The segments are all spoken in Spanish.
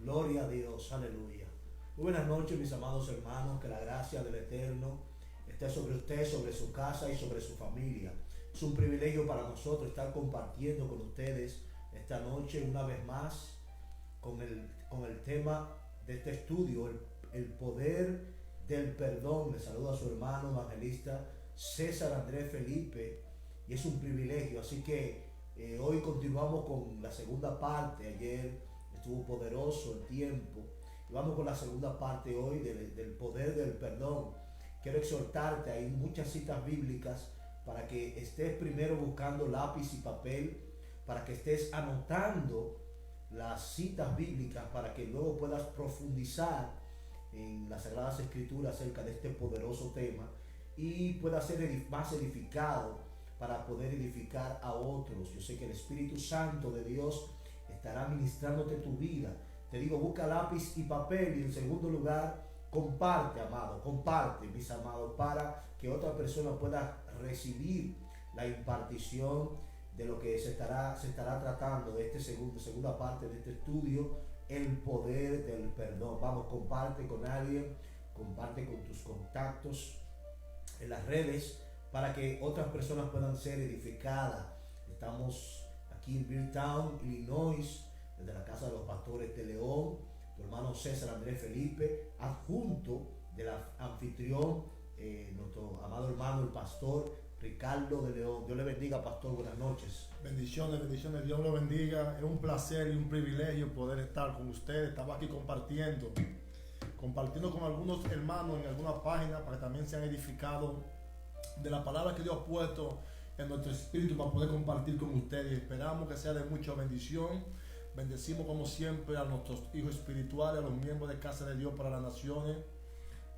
Gloria a Dios, aleluya. Muy buenas noches, mis amados hermanos, que la gracia del Eterno esté sobre usted, sobre su casa y sobre su familia. Es un privilegio para nosotros estar compartiendo con ustedes esta noche una vez más con el tema de este estudio, el poder del perdón. Le saluda a su hermano evangelista César Andrés Felipe y es un privilegio, así que hoy continuamos con la segunda parte. Ayer estuvo poderoso el tiempo y vamos con la segunda parte hoy del poder del perdón. Quiero exhortarte, hay muchas citas bíblicas para que estés primero buscando lápiz y papel, para que estés anotando las citas bíblicas, para que luego puedas profundizar en las Sagradas Escrituras acerca de este poderoso tema y puedas ser más edificado para poder edificar a otros. Yo sé que el Espíritu Santo de Dios estará ministrándote tu vida. Te digo, busca lápiz y papel, y en segundo lugar, comparte, amado, comparte, mis amados, para que otra persona pueda recibir la impartición de lo que se estará tratando de esta segunda parte de este estudio, el poder del perdón. Vamos, comparte con alguien, comparte con tus contactos en las redes para que otras personas puedan ser edificadas. Estamos aquí en Beardtown, Illinois, desde la casa de los pastores de León, tu hermano César Andrés Felipe, adjunto del anfitrión, nuestro amado hermano el pastor Ricardo de León. Dios le bendiga, pastor, buenas noches. Bendiciones, bendiciones, Dios lo bendiga. Es un placer y un privilegio poder estar con ustedes. Estaba aquí compartiendo con algunos hermanos en alguna página para que también sean edificados de la palabra que Dios ha puesto en nuestro espíritu para poder compartir con ustedes. Esperamos que sea de mucha bendición. Bendecimos como siempre a nuestros hijos espirituales, a los miembros de Casa de Dios para las Naciones,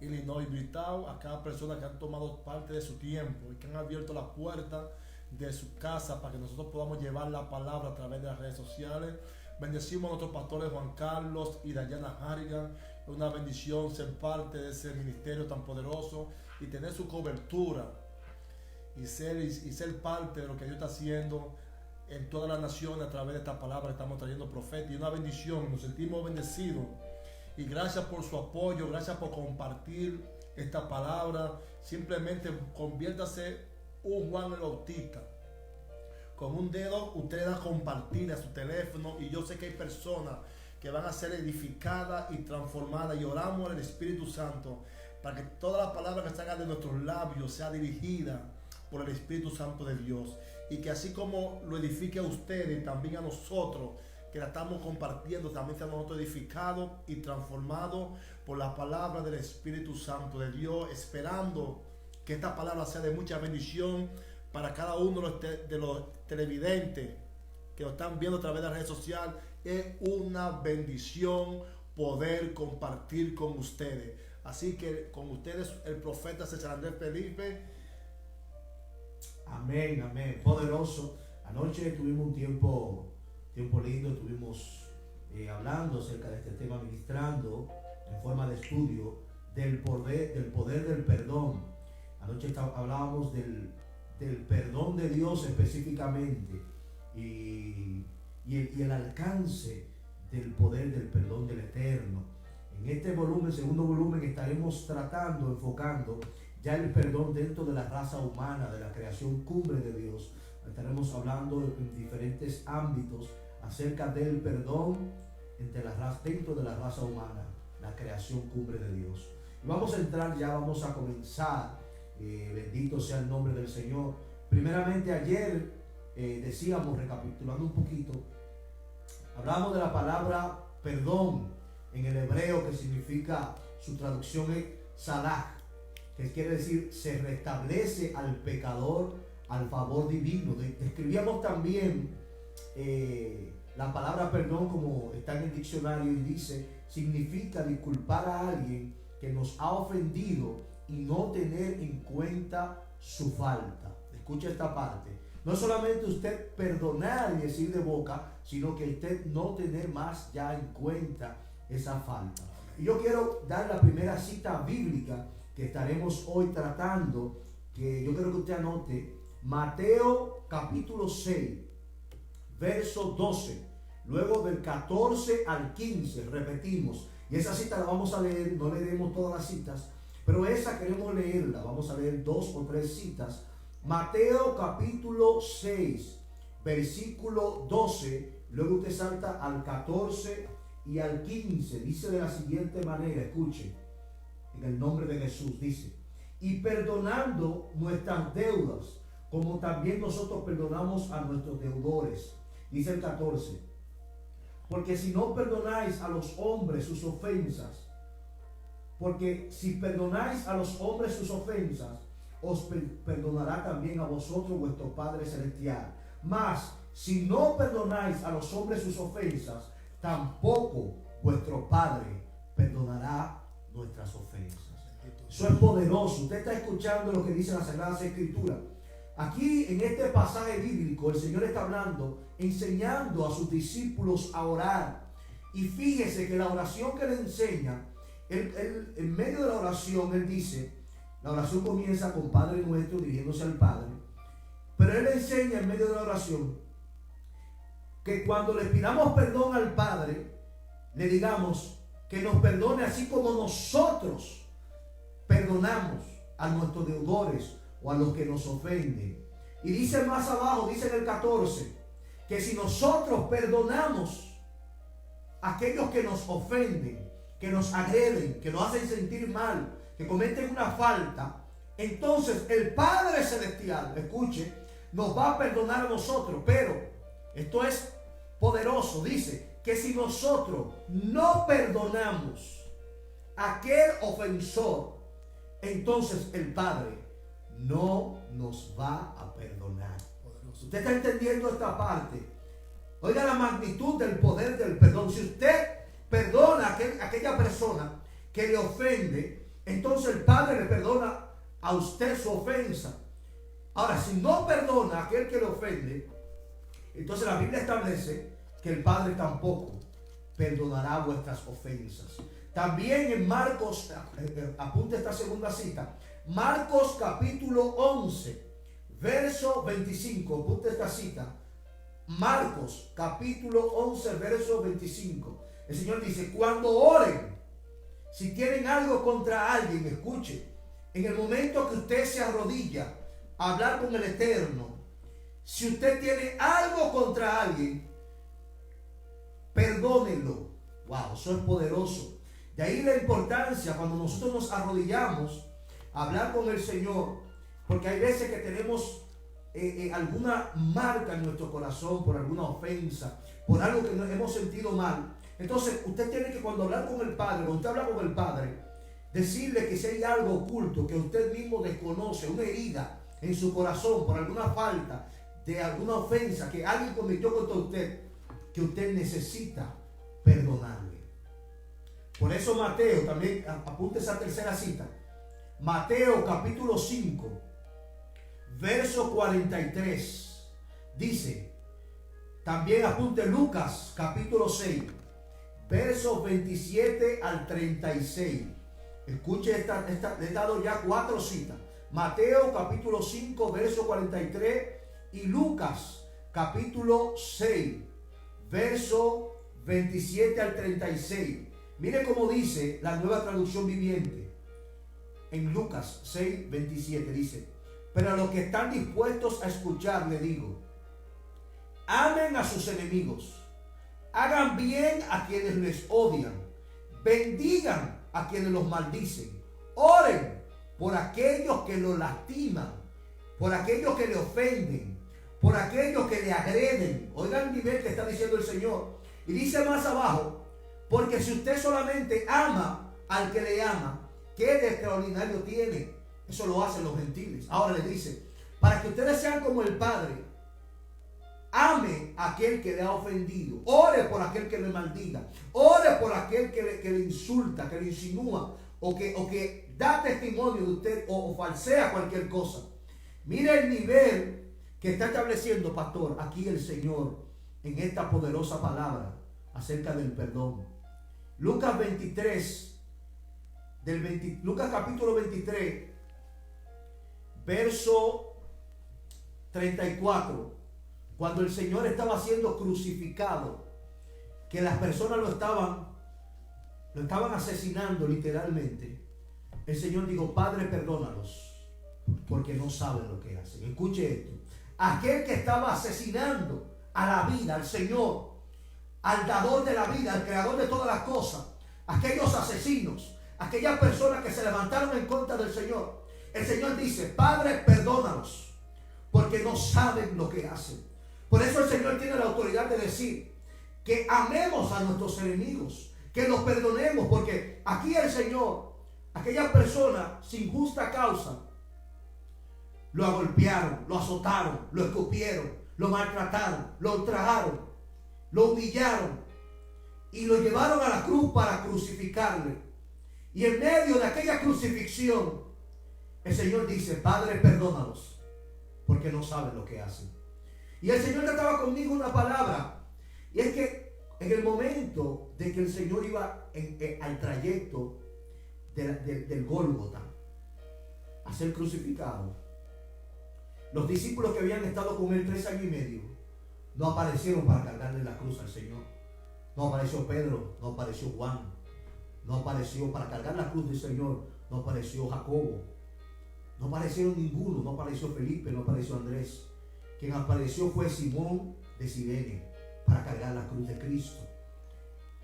Illinois, Beardtown, a cada persona que han tomado parte de su tiempo y que han abierto la puerta de su casa para que nosotros podamos llevar la palabra a través de las redes sociales. Bendecimos a nuestros pastores Juan Carlos y Dayana Harrigan. Es una bendición ser parte de ese ministerio tan poderoso y tener su cobertura y ser parte de lo que Dios está haciendo en todas las naciones a través de esta palabra que estamos trayendo profeta. Y una bendición, nos sentimos bendecidos. Y gracias por su apoyo, gracias por compartir esta palabra. Simplemente conviértase un Juan el Bautista. Con un dedo usted da compartir a su teléfono, y yo sé que hay personas que van a ser edificadas y transformadas, y oramos al Espíritu Santo para que toda la palabra que salga de nuestros labios sea dirigida por el Espíritu Santo de Dios, y que así como lo edifique a ustedes, también a nosotros que la estamos compartiendo, también seamos nosotros edificados y transformados por la palabra del Espíritu Santo de Dios, esperando que esta palabra sea de mucha bendición para cada uno de los televidentes que lo están viendo a través de las redes sociales. Es una bendición poder compartir con ustedes. Así que con ustedes el profeta César Andrés Felipe. Amén, amén, poderoso. Anoche tuvimos un tiempo lindo, estuvimos hablando acerca de este tema, ministrando en forma de estudio del poder del perdón. Anoche hablábamos del perdón de Dios específicamente y el alcance del poder del perdón del Eterno. En este volumen, segundo volumen, estaremos enfocando ya el perdón dentro de la raza humana, de la creación cumbre de Dios. Estaremos hablando en diferentes ámbitos acerca del perdón dentro de la raza humana, la creación cumbre de Dios. Y vamos a comenzar. Bendito sea el nombre del Señor. Primeramente, ayer decíamos, recapitulando un poquito, hablamos de la palabra perdón en el hebreo, que significa, su traducción es salah, que quiere decir se restablece al pecador al favor divino. Describíamos también la palabra perdón, como está en el diccionario, y dice, significa disculpar a alguien que nos ha ofendido y no tener en cuenta su falta. Escucha esta parte. No solamente usted perdonar y decir de boca, sino que usted no tener más ya en cuenta esa falta. Y yo quiero dar la primera cita bíblica que estaremos hoy tratando, que yo quiero que usted anote. Mateo capítulo 6, verso 12. luego del 14 al 15, repetimos. Y esa cita la vamos a leer, no leeremos todas las citas, pero esa queremos leerla. Vamos a leer 2 o 3 citas. Mateo capítulo 6, versículo 12, luego usted salta al 14 y al 15. Dice de la siguiente manera, escuche, en el nombre de Jesús, dice: y perdonando nuestras deudas, como también nosotros perdonamos a nuestros deudores. Dice el 14: porque si no perdonáis a los hombres sus ofensas, porque si perdonáis a los hombres sus ofensas, os perdonará también a vosotros vuestro Padre Celestial. Mas si no perdonáis a los hombres sus ofensas, tampoco vuestro Padre perdonará nuestras ofensas. Eso es poderoso. Usted está escuchando lo que dice la Sagrada Escritura. Aquí en este pasaje bíblico el Señor está hablando, enseñando a sus discípulos a orar. Y fíjese que la oración que le enseña, en medio de la oración, él dice, la oración comienza con Padre Nuestro, dirigiéndose al Padre. Pero él enseña en medio de la oración que cuando le pidamos perdón al Padre, le digamos que nos perdone así como nosotros perdonamos a nuestros deudores o a los que nos ofenden. Y dice más abajo, dice en el 14, que si nosotros perdonamos a aquellos que nos ofenden, que nos agreden, que nos hacen sentir mal, que cometen una falta, entonces el Padre Celestial, escuche, nos va a perdonar a nosotros. Pero esto es poderoso. Dice que si nosotros no perdonamos a aquel ofensor, entonces el Padre no nos va a perdonar. Usted está entendiendo esta parte. Oiga la magnitud del poder del perdón. Si usted perdona a aquella persona que le ofende, entonces el Padre le perdona a usted su ofensa. Ahora, si no perdona a aquel que le ofende, entonces la Biblia establece que el Padre tampoco perdonará vuestras ofensas. También en Marcos, apunte esta segunda cita, Marcos capítulo 11, verso 25, apunte esta cita, Marcos capítulo 11, verso 25. El Señor dice: cuando oren, si tienen algo contra alguien, escuche, en el momento que usted se arrodilla a hablar con el Eterno, si usted tiene algo contra alguien, perdónenlo. Wow, eso es poderoso. De ahí la importancia cuando nosotros nos arrodillamos a hablar con el Señor, porque hay veces que tenemos alguna marca en nuestro corazón por alguna ofensa, por algo que nos hemos sentido mal. Entonces usted tiene que, cuando hablar con el Padre, cuando usted habla con el Padre, decirle que si hay algo oculto que usted mismo desconoce, una herida en su corazón por alguna falta, de alguna ofensa que alguien cometió contra usted, que usted necesita perdonarle. Por eso Mateo, también apunte esa tercera cita, Mateo capítulo 5, verso 43, dice, también apunte Lucas capítulo 6, versos 27 al 36. Escuche, le he dado ya 4 citas. Mateo capítulo 5, verso 43, y Lucas capítulo 6, verso 27 al 36. Mire cómo dice la Nueva Traducción Viviente. En Lucas 6, 27 dice: pero a los que están dispuestos a escuchar, le digo, amen a sus enemigos, hagan bien a quienes les odian, bendigan a quienes los maldicen, oren por aquellos que lo lastiman, por aquellos que le ofenden, por aquellos que le agreden. Oigan el nivel que está diciendo el Señor. Y dice más abajo: porque si usted solamente ama al que le ama, ¿qué de extraordinario tiene? Eso lo hacen los gentiles. Ahora le dice: para que ustedes sean como el Padre, ame a aquel que le ha ofendido, ore por aquel que le maldiga, ore por aquel que le insulta, que le insinúa, o que da testimonio de usted, o falsea cualquier cosa. Mire el nivel que está estableciendo, pastor, aquí el Señor en esta poderosa palabra acerca del perdón. Lucas 23, Lucas capítulo 23, verso 34, cuando el Señor estaba siendo crucificado, que las personas lo estaban asesinando literalmente, el Señor dijo: Padre, perdónalos, porque no saben lo que hacen. Escuche esto: aquel que estaba asesinando a la vida, al Señor, al dador de la vida, al creador de todas las cosas, aquellos asesinos, aquellas personas que se levantaron en contra del Señor, el Señor dice: Padre, perdónalos, porque no saben lo que hacen. Por eso el Señor tiene la autoridad de decir que amemos a nuestros enemigos, que los perdonemos, porque aquí el Señor, aquellas personas sin justa causa, lo golpearon, lo azotaron, lo escupieron, lo maltrataron, lo ultrajaron, lo humillaron y lo llevaron a la cruz para crucificarle. Y en medio de aquella crucifixión, el Señor dice: Padre, perdónalos, porque no saben lo que hacen. Y el Señor trataba conmigo una palabra, y es que en el momento de que el Señor iba al trayecto del Gólgota a ser crucificado, los discípulos que habían estado con él 3 años y medio no aparecieron para cargarle la cruz al Señor. No apareció Pedro, no apareció Juan, no apareció para cargar la cruz del Señor, no apareció Jacobo, no aparecieron ninguno, no apareció Felipe, no apareció Andrés. Quien apareció fue Simón de Cirene para cargar la cruz de Cristo.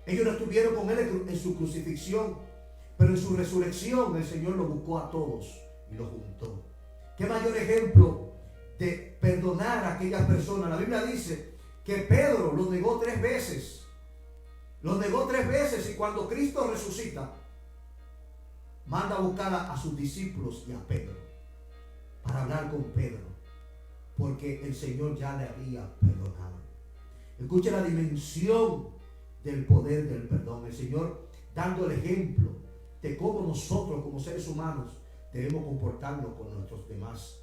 Ellos no estuvieron con él en su crucifixión, pero en su resurrección el Señor los buscó a todos y los juntó. ¿Qué mayor ejemplo de perdonar a aquellas personas? La Biblia dice que Pedro lo negó 3 veces. Lo negó 3 veces, y cuando Cristo resucita, manda a buscar a sus discípulos y a Pedro para hablar con Pedro, porque el Señor ya le había perdonado. Escuche la dimensión del poder del perdón. El Señor dando el ejemplo de cómo nosotros como seres humanos debemos comportarnos con nuestros demás,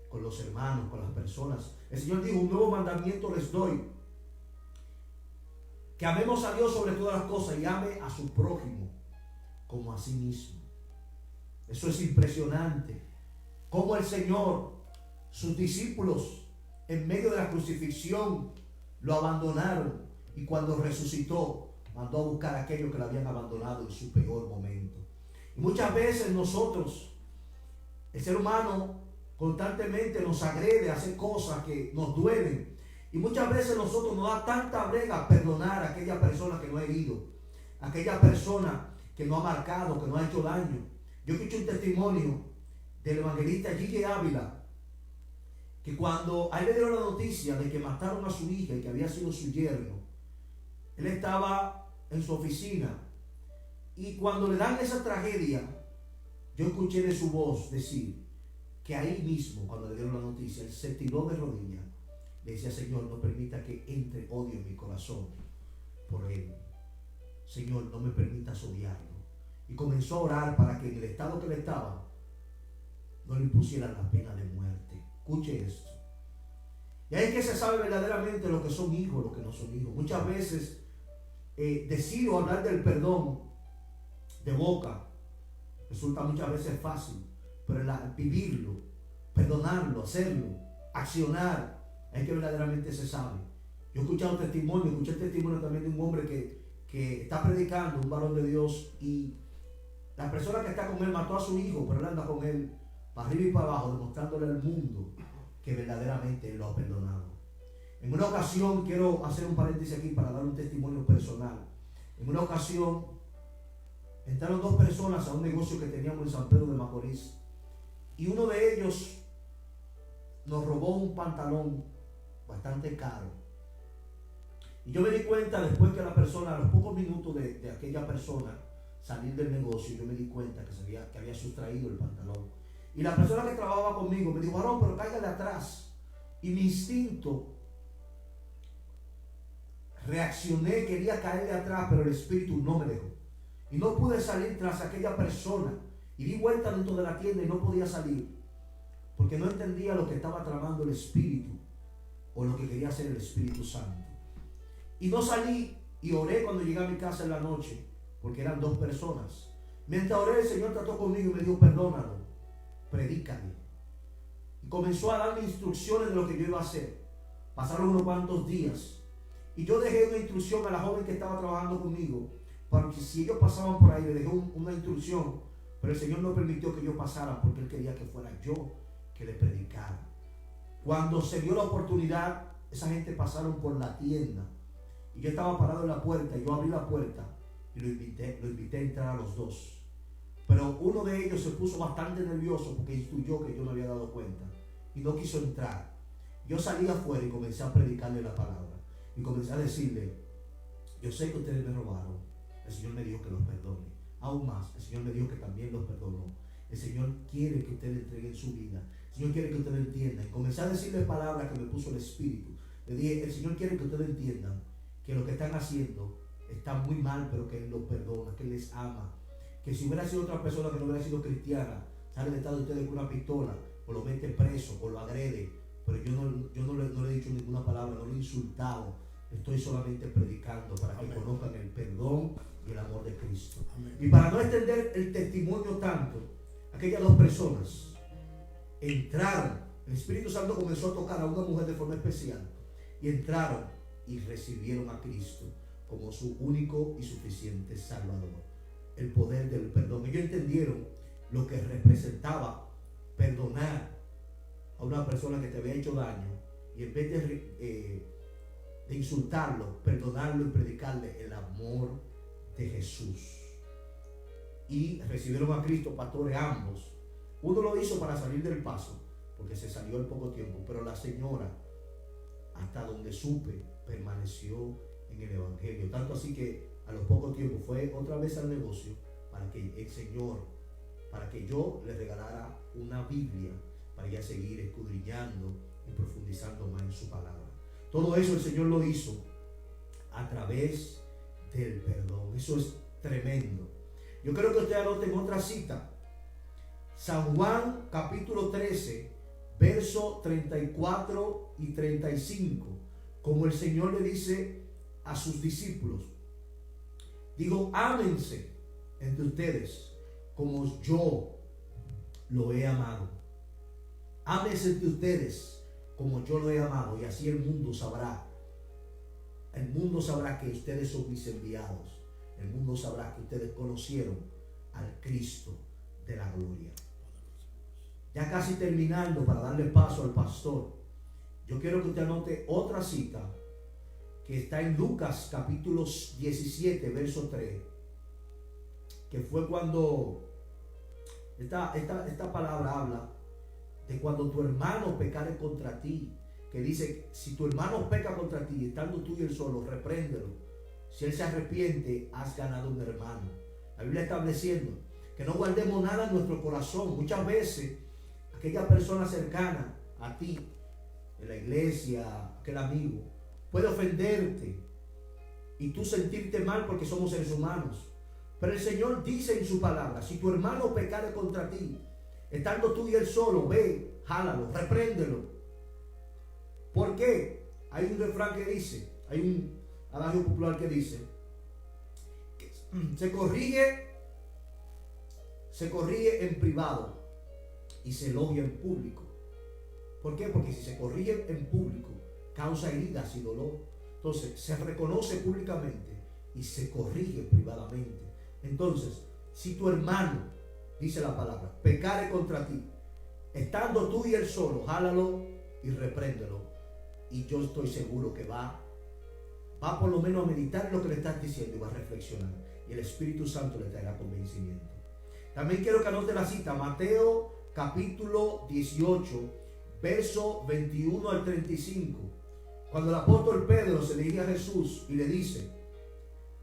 con los hermanos, con las personas. El Señor dijo: un nuevo mandamiento les doy, que amemos a Dios sobre todas las cosas y ame a su prójimo como a sí mismo. Eso es impresionante. Cómo el Señor, sus discípulos, en medio de la crucifixión, lo abandonaron, y cuando resucitó, mandó a buscar a aquellos que lo habían abandonado en su peor momento. Y muchas veces nosotros, el ser humano, constantemente nos agrede a hacer cosas que nos duelen, y muchas veces nosotros nos da tanta brega perdonar a aquella persona que nos ha herido, a aquella persona que nos ha marcado, que nos ha hecho daño. Yo escuché un testimonio del evangelista Gigi Ávila, que cuando a él le dieron la noticia de que mataron a su hija y que había sido su yerno, él estaba en su oficina, y cuando le dan esa tragedia, yo escuché de su voz decir que ahí mismo, cuando le dieron la noticia, él se tiró de rodillas, le decía: Señor, no permita que entre odio en mi corazón por él. Señor, no me permitas odiarlo. Y comenzó a orar para que en el estado que él estaba no le impusieran la pena de muerte. Escuche esto. Y ahí es que se sabe verdaderamente lo que son hijos, lo que no son hijos. Muchas veces decir o hablar del perdón de boca resulta muchas veces fácil, pero vivirlo, perdonarlo, hacerlo, accionar, es que verdaderamente se sabe. Yo he escuchado escuché el testimonio también de un hombre que está predicando, un varón de Dios, y la persona que está con él mató a su hijo, pero él anda con él para arriba y para abajo, demostrándole al mundo que verdaderamente lo ha perdonado. En una ocasión, quiero hacer un paréntesis aquí para dar un testimonio personal. En una ocasión entraron 2 personas a un negocio que teníamos en San Pedro de Macorís, y uno de ellos nos robó un pantalón bastante caro. Y yo me di cuenta después que la persona, a los pocos minutos de aquella persona salir del negocio, yo me di cuenta que había sustraído el pantalón. Y la persona que trabajaba conmigo me dijo: varón, pero cáigale atrás. Y mi instinto, reaccioné, quería caerle atrás, pero el espíritu no me dejó. Y no pude salir tras aquella persona. Y di vuelta dentro de la tienda y no podía salir, porque no entendía lo que estaba tramando el espíritu, o lo que quería hacer el Espíritu Santo. Y no salí, y oré cuando llegué a mi casa en la noche, porque eran 2 personas. Mientras oré, el Señor trató conmigo y me dijo: perdónalo, predícale. Y comenzó a darme instrucciones de lo que yo iba a hacer. Pasaron unos cuantos días, Y yo dejé una instrucción a la joven que estaba trabajando conmigo, para que si ellos pasaban por ahí, le dejé una instrucción, pero el Señor no permitió que yo pasara porque Él quería que fuera yo que le predicara. Cuando se dio la oportunidad, esa gente pasaron por la tienda y yo estaba parado en la puerta y yo abrí la puerta y lo invité a entrar a los dos. Pero uno de ellos se puso bastante nervioso porque instruyó que yo me había dado cuenta y no quiso entrar. Yo salí afuera y comencé a predicarle la palabra y comencé a decirle: yo sé que ustedes me robaron, el Señor me dijo que los perdone. Aún más, el Señor me dijo que también los perdonó. El Señor quiere que ustedes entreguen su vida. El Señor quiere que ustedes entiendan. Y comencé a decirle palabras que me puso el Espíritu. Le dije: el Señor quiere que ustedes entiendan que lo que están haciendo está muy mal, pero que Él los perdona, que Él les ama. Que si hubiera sido otra persona que no hubiera sido cristiana, sale detrás de ustedes con una pistola, o lo mete preso, o lo agrede. Pero yo no le he dicho ninguna palabra, no lo he insultado. Estoy solamente predicando para que conozcan el perdón y el amor de Cristo. Amén. Y para no extender el testimonio tanto, aquellas dos personas entraron. El Espíritu Santo comenzó a tocar a una mujer de forma especial y entraron y recibieron a Cristo como su único y suficiente Salvador. El poder del perdón. Ellos entendieron lo que representaba perdonar a una persona que te había hecho daño y en vez de insultarlo, perdonarlo y predicarle el amor de Jesús. Y recibieron a Cristo, pastores ambos. Uno lo hizo para salir del paso, porque se salió en poco tiempo, pero la señora, hasta donde supe, permaneció en el Evangelio. Tanto así que a los pocos tiempos fue otra vez al negocio para que el Señor, para que yo le regalara una Biblia para ella seguir escudriñando y profundizando más en su palabra. Todo eso el Señor lo hizo a través del perdón. Eso es tremendo. Yo creo que ustedes anoten otra cita. San Juan capítulo 13, verso 34 y 35. Como el Señor le dice a sus discípulos: digo, ámense entre ustedes como yo lo he amado. Ámense entre ustedes como yo lo he amado, y así el mundo sabrá. El mundo sabrá que ustedes son mis enviados. El mundo sabrá que ustedes conocieron al Cristo de la gloria. Ya casi terminando, para darle paso al pastor, yo quiero que usted anote otra cita que está en Lucas capítulo 17, verso 3, que fue cuando esta palabra habla de cuando tu hermano pecare contra ti, que dice: si tu hermano peca contra ti, estando tú y él solo, repréndelo. Si él se arrepiente, has ganado un hermano. La Biblia estableciendo que no guardemos nada en nuestro corazón. Muchas veces aquella persona cercana a ti, en la iglesia, aquel amigo, puede ofenderte y tú sentirte mal porque somos seres humanos. Pero el Señor dice en su palabra: si tu hermano pecare contra ti, estando tú y él solo, ve, jálalo, repréndelo. ¿Por qué? Hay un refrán que dice, hay un adagio popular que dice que se corrige en privado y se elogia en público. ¿Por qué? Porque si se corrige en público, causa heridas y dolor. Entonces se reconoce públicamente y se corrige privadamente. Entonces, si tu hermano, dice la palabra, pecare contra ti, estando tú y él solo, jálalo y repréndelo. Y yo estoy seguro que va por lo menos a meditar lo que le estás diciendo y va a reflexionar. Y el Espíritu Santo le traerá convencimiento. También quiero que anote la cita, Mateo capítulo 18, verso 21 al 35. Cuando el apóstol Pedro se dirige a Jesús y le dice: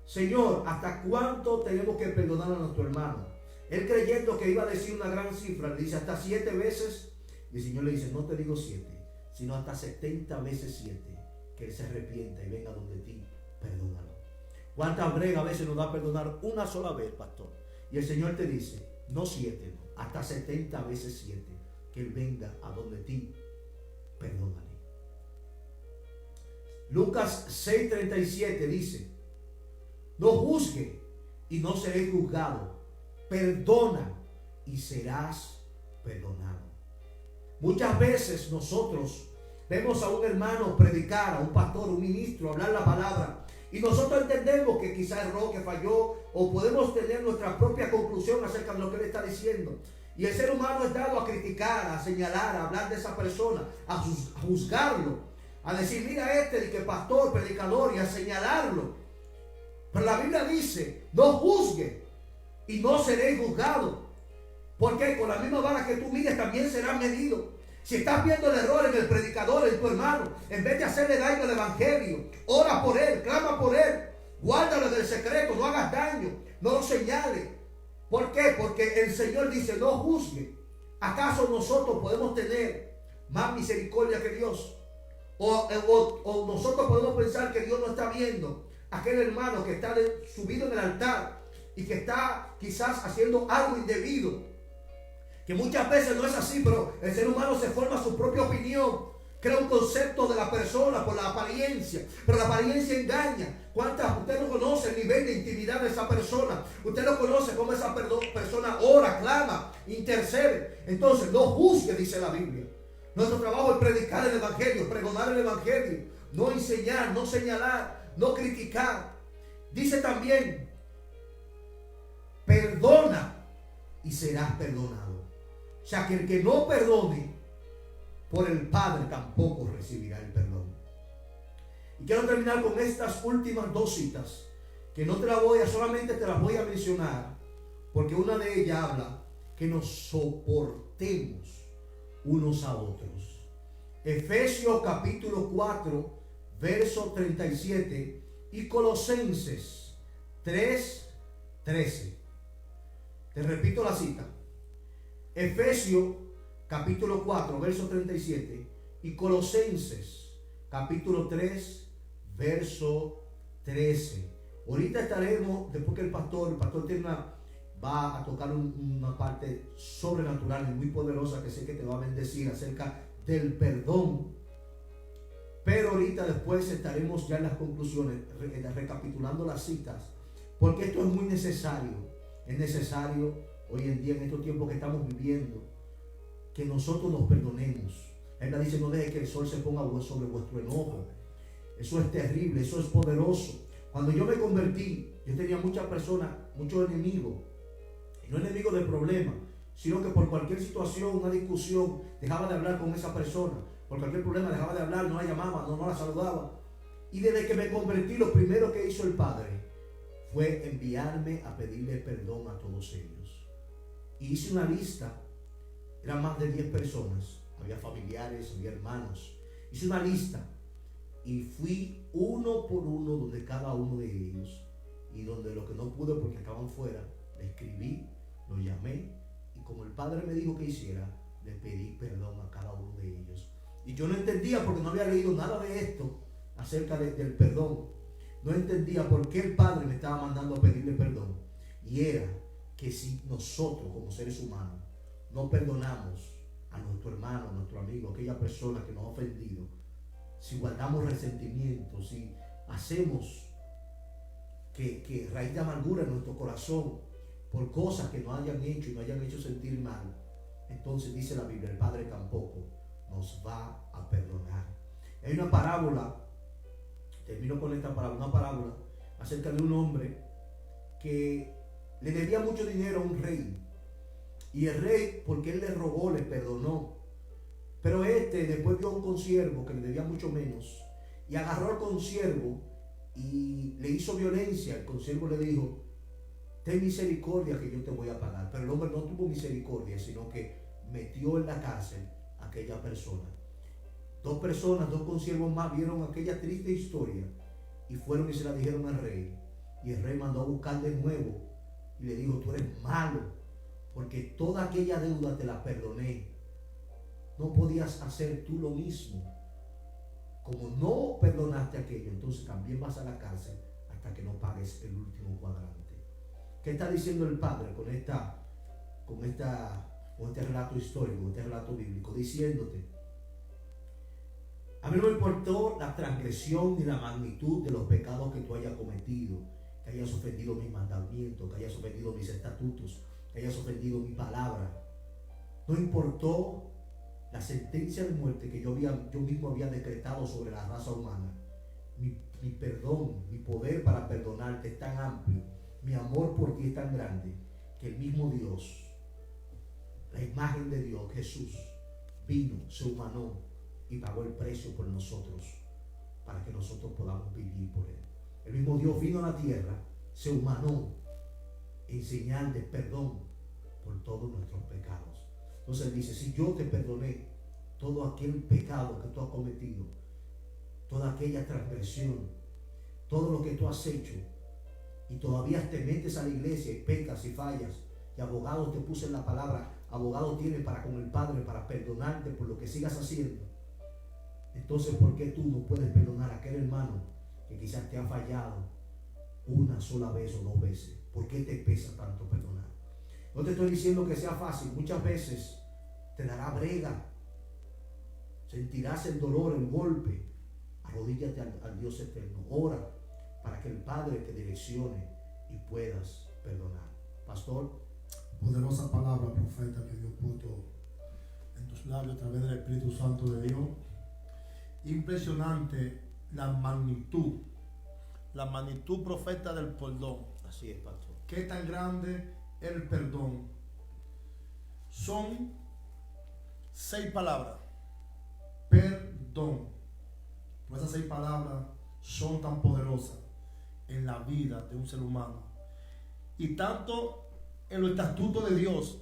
Señor, ¿hasta cuánto tenemos que perdonar a nuestro hermano? Él, creyendo que iba a decir una gran cifra, le dice: hasta 7 veces. Y el Señor le dice: no te digo 7, sino hasta 70 veces 7. Que él se arrepienta y venga donde ti, perdónalo. ¿Cuántas bregas a veces nos da perdonar una sola vez, pastor? Y el Señor te dice: no 7, no, hasta 70 veces 7. Que él venga a donde ti, perdónale. Lucas 6:37 dice: no juzgue y no seréis juzgado. Perdona y serás perdonado. Muchas veces nosotros vemos a un hermano predicar, a un pastor, un ministro, hablar la palabra. Y nosotros entendemos que quizás erró, que falló, o podemos tener nuestra propia conclusión acerca de lo que él está diciendo. Y el ser humano es dado a criticar, a señalar, a hablar de esa persona, a juzgarlo, a decir, mira de que pastor, predicador, y a señalarlo. Pero la Biblia dice, no juzgue y no seréis juzgados. Porque con la misma vara que tú mides también serás medido. Si estás viendo el error en el predicador, en tu hermano, en vez de hacerle daño al evangelio, ora por él, clama por él, guárdalo del secreto, no hagas daño, no lo señales. ¿Por qué? Porque el Señor dice, no juzgue. ¿Acaso nosotros podemos tener más misericordia que Dios? O nosotros podemos pensar que Dios no está viendo a aquel hermano que está subido en el altar y que está quizás haciendo algo indebido. Que muchas veces no es así, pero el ser humano se forma su propia opinión, crea un concepto de la persona por la apariencia, pero la apariencia engaña. ¿Cuántas? Usted no conoce el nivel de intimidad de esa persona, usted no conoce cómo esa persona ora, clama, intercede. Entonces no juzgue, dice la Biblia. Nuestro trabajo es predicar el evangelio, pregonar el evangelio, no enseñar, no señalar, no criticar. Dice también, perdona y serás perdonado. O sea, que el que no perdone, por el Padre tampoco recibirá el perdón. Y quiero terminar con estas últimas dos citas, que no te las voy a, solamente te las voy a mencionar, porque una de ellas habla que nos soportemos unos a otros. Efesios capítulo 4, verso 37 y Colosenses 3:13. Te repito la cita. Efesios capítulo 4, verso 37 y Colosenses capítulo 3, verso 13. Ahorita estaremos, después que el pastor va a tocar una parte sobrenatural y muy poderosa que sé que te va a bendecir acerca del perdón. Pero ahorita después estaremos ya en las conclusiones, recapitulando las citas, porque esto es muy necesario. Es necesario hoy en día, en estos tiempos que estamos viviendo, que nosotros nos perdonemos. Él dice, no deje que el sol se ponga sobre vuestro enojo. Eso es terrible, eso es poderoso. Cuando yo me convertí, yo tenía muchas personas, muchos enemigos. Y no enemigos de problemas, sino que por cualquier situación, una discusión, dejaba de hablar con esa persona. Por cualquier problema dejaba de hablar, no la llamaba, no la saludaba. Y desde que me convertí, lo primero que hizo el Padre fue enviarme a pedirle perdón a todos ellos. Y hice una lista, eran más de 10 personas, había familiares, había hermanos. Hice una lista y fui uno por uno donde cada uno de ellos, y donde lo que no pude porque estaban fuera, le escribí, lo llamé, y como el Padre me dijo que hiciera, le pedí perdón a cada uno de ellos. Y yo no entendía, porque no había leído nada de esto acerca del perdón. No entendía por qué el Padre me estaba mandando a pedirle perdón. Y era que si nosotros como seres humanos no perdonamos a nuestro hermano, a nuestro amigo, a aquella persona que nos ha ofendido, si guardamos resentimiento, si hacemos que raíz de amargura en nuestro corazón por cosas que nos hayan hecho y nos hayan hecho sentir mal, entonces dice la Biblia, el Padre tampoco nos va a perdonar. Hay una parábola, termino con esta parábola, una parábola acerca de un hombre que le debía mucho dinero a un rey, y el rey, porque él le robó, le perdonó. Pero después vio a un consiervo que le debía mucho menos, y agarró al consiervo y le hizo violencia. El consiervo le dijo, ten misericordia que yo te voy a pagar. Pero el hombre no tuvo misericordia, sino que metió en la cárcel a aquella persona. Dos consiervos más vieron aquella triste historia y fueron y se la dijeron al rey. Y el rey mandó a buscar de nuevo y le dijo, tú eres malo, porque toda aquella deuda te la perdoné. No podías hacer tú lo mismo. Como no perdonaste aquello, entonces también vas a la cárcel hasta que no pagues el último cuadrante. ¿Qué está diciendo el Padre con este relato histórico, con este relato bíblico? Diciéndote, a mí no me importó la transgresión ni la magnitud de los pecados que tú hayas cometido, que hayas ofendido mis mandamientos, que hayas ofendido mis estatutos, que hayas ofendido mi palabra. No importó la sentencia de muerte que yo mismo había decretado sobre la raza humana, mi perdón, mi poder para perdonarte es tan amplio, mi amor por ti es tan grande, que el mismo Dios, la imagen de Dios, Jesús, vino, se humanó y pagó el precio por nosotros, para que nosotros podamos vivir por Él. El mismo Dios vino a la tierra, se humanó en señal de perdón por todos nuestros pecados. Entonces dice, si yo te perdoné todo aquel pecado que tú has cometido, toda aquella transgresión, todo lo que tú has hecho, y todavía te metes a la iglesia y pecas y fallas, y abogado te puse en la palabra, abogado tiene para con el Padre para perdonarte por lo que sigas haciendo. Entonces, ¿por qué tú no puedes perdonar a aquel hermano que quizás te ha fallado una sola vez o dos veces? ¿Por qué te pesa tanto perdonar? No te estoy diciendo que sea fácil. Muchas veces te dará brega, sentirás el dolor, el golpe. Arrodíllate al Dios eterno, ora para que el Padre te direccione y puedas perdonar. Pastor. Poderosa palabra, profeta, que Dios puso en tus labios a través del Espíritu Santo de Dios. Impresionante la magnitud, profeta, del perdón. Así es, pastor. Qué tan grande el perdón. Son 6 palabras. Perdón. Pues esas 6 palabras son tan poderosas en la vida de un ser humano. Y tanto en los estatutos de Dios.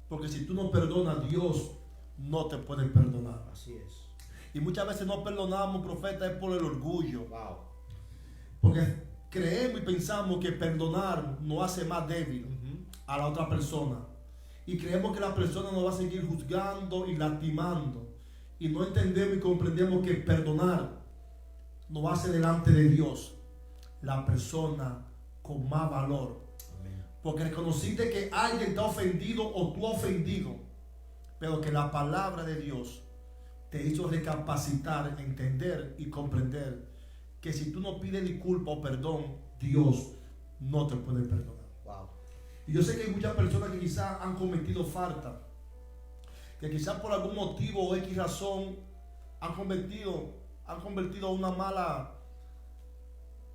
Porque si tú no perdonas, Dios no te puede perdonar. Así es. Y muchas veces no perdonamos, profeta, es por el orgullo. Wow. Porque creemos y pensamos que perdonar nos hace más débil a la otra persona. Y creemos que la persona nos va a seguir juzgando y lastimando. Y no entendemos y comprendemos que perdonar nos hace delante de Dios la persona con más valor. Amén. Porque reconociste que alguien te ha ofendido o tú has ofendido, pero que la palabra de Dios te hizo recapacitar, entender y comprender que si tú no pides disculpa o perdón, Dios no te puede perdonar. Wow. Y yo sé que hay muchas personas que quizás han cometido falta, que quizás por algún motivo o X razón han convertido una mala,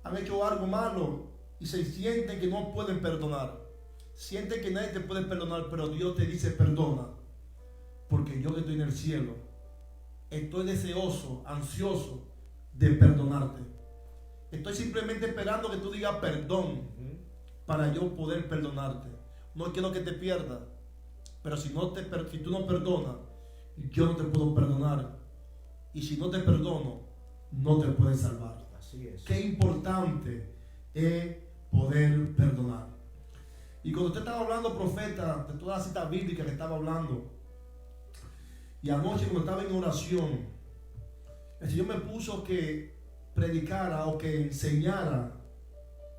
han hecho algo malo y se sienten que no pueden perdonar. Sienten que nadie te puede perdonar, pero Dios te dice perdona, porque yo que estoy en el cielo estoy deseoso, ansioso de perdonarte. Estoy simplemente esperando que tú digas perdón para yo poder perdonarte. No quiero que te pierdas, pero si tú no perdonas, yo no te puedo perdonar. Y si no te perdono, no te puedes salvar. Así es. Qué importante es poder perdonar. Y cuando usted estaba hablando, profeta, de toda la cita bíblica que estaba hablando, y anoche cuando estaba en oración, el Señor me puso que predicara o que enseñara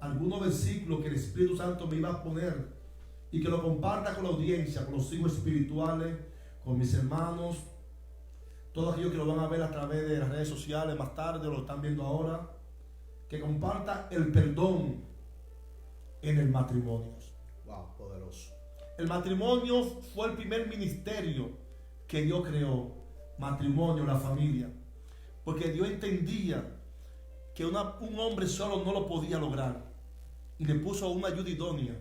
algunos versículos que el Espíritu Santo me iba a poner y que lo comparta con la audiencia, con los hijos espirituales, con mis hermanos, todos aquellos que lo van a ver a través de las redes sociales más tarde, lo están viendo ahora, que comparta el perdón en el matrimonio. Wow, poderoso. El matrimonio fue el primer ministerio que Dios creó, matrimonio, la familia, porque Dios entendía que un hombre solo no lo podía lograr y le puso una ayuda idónea,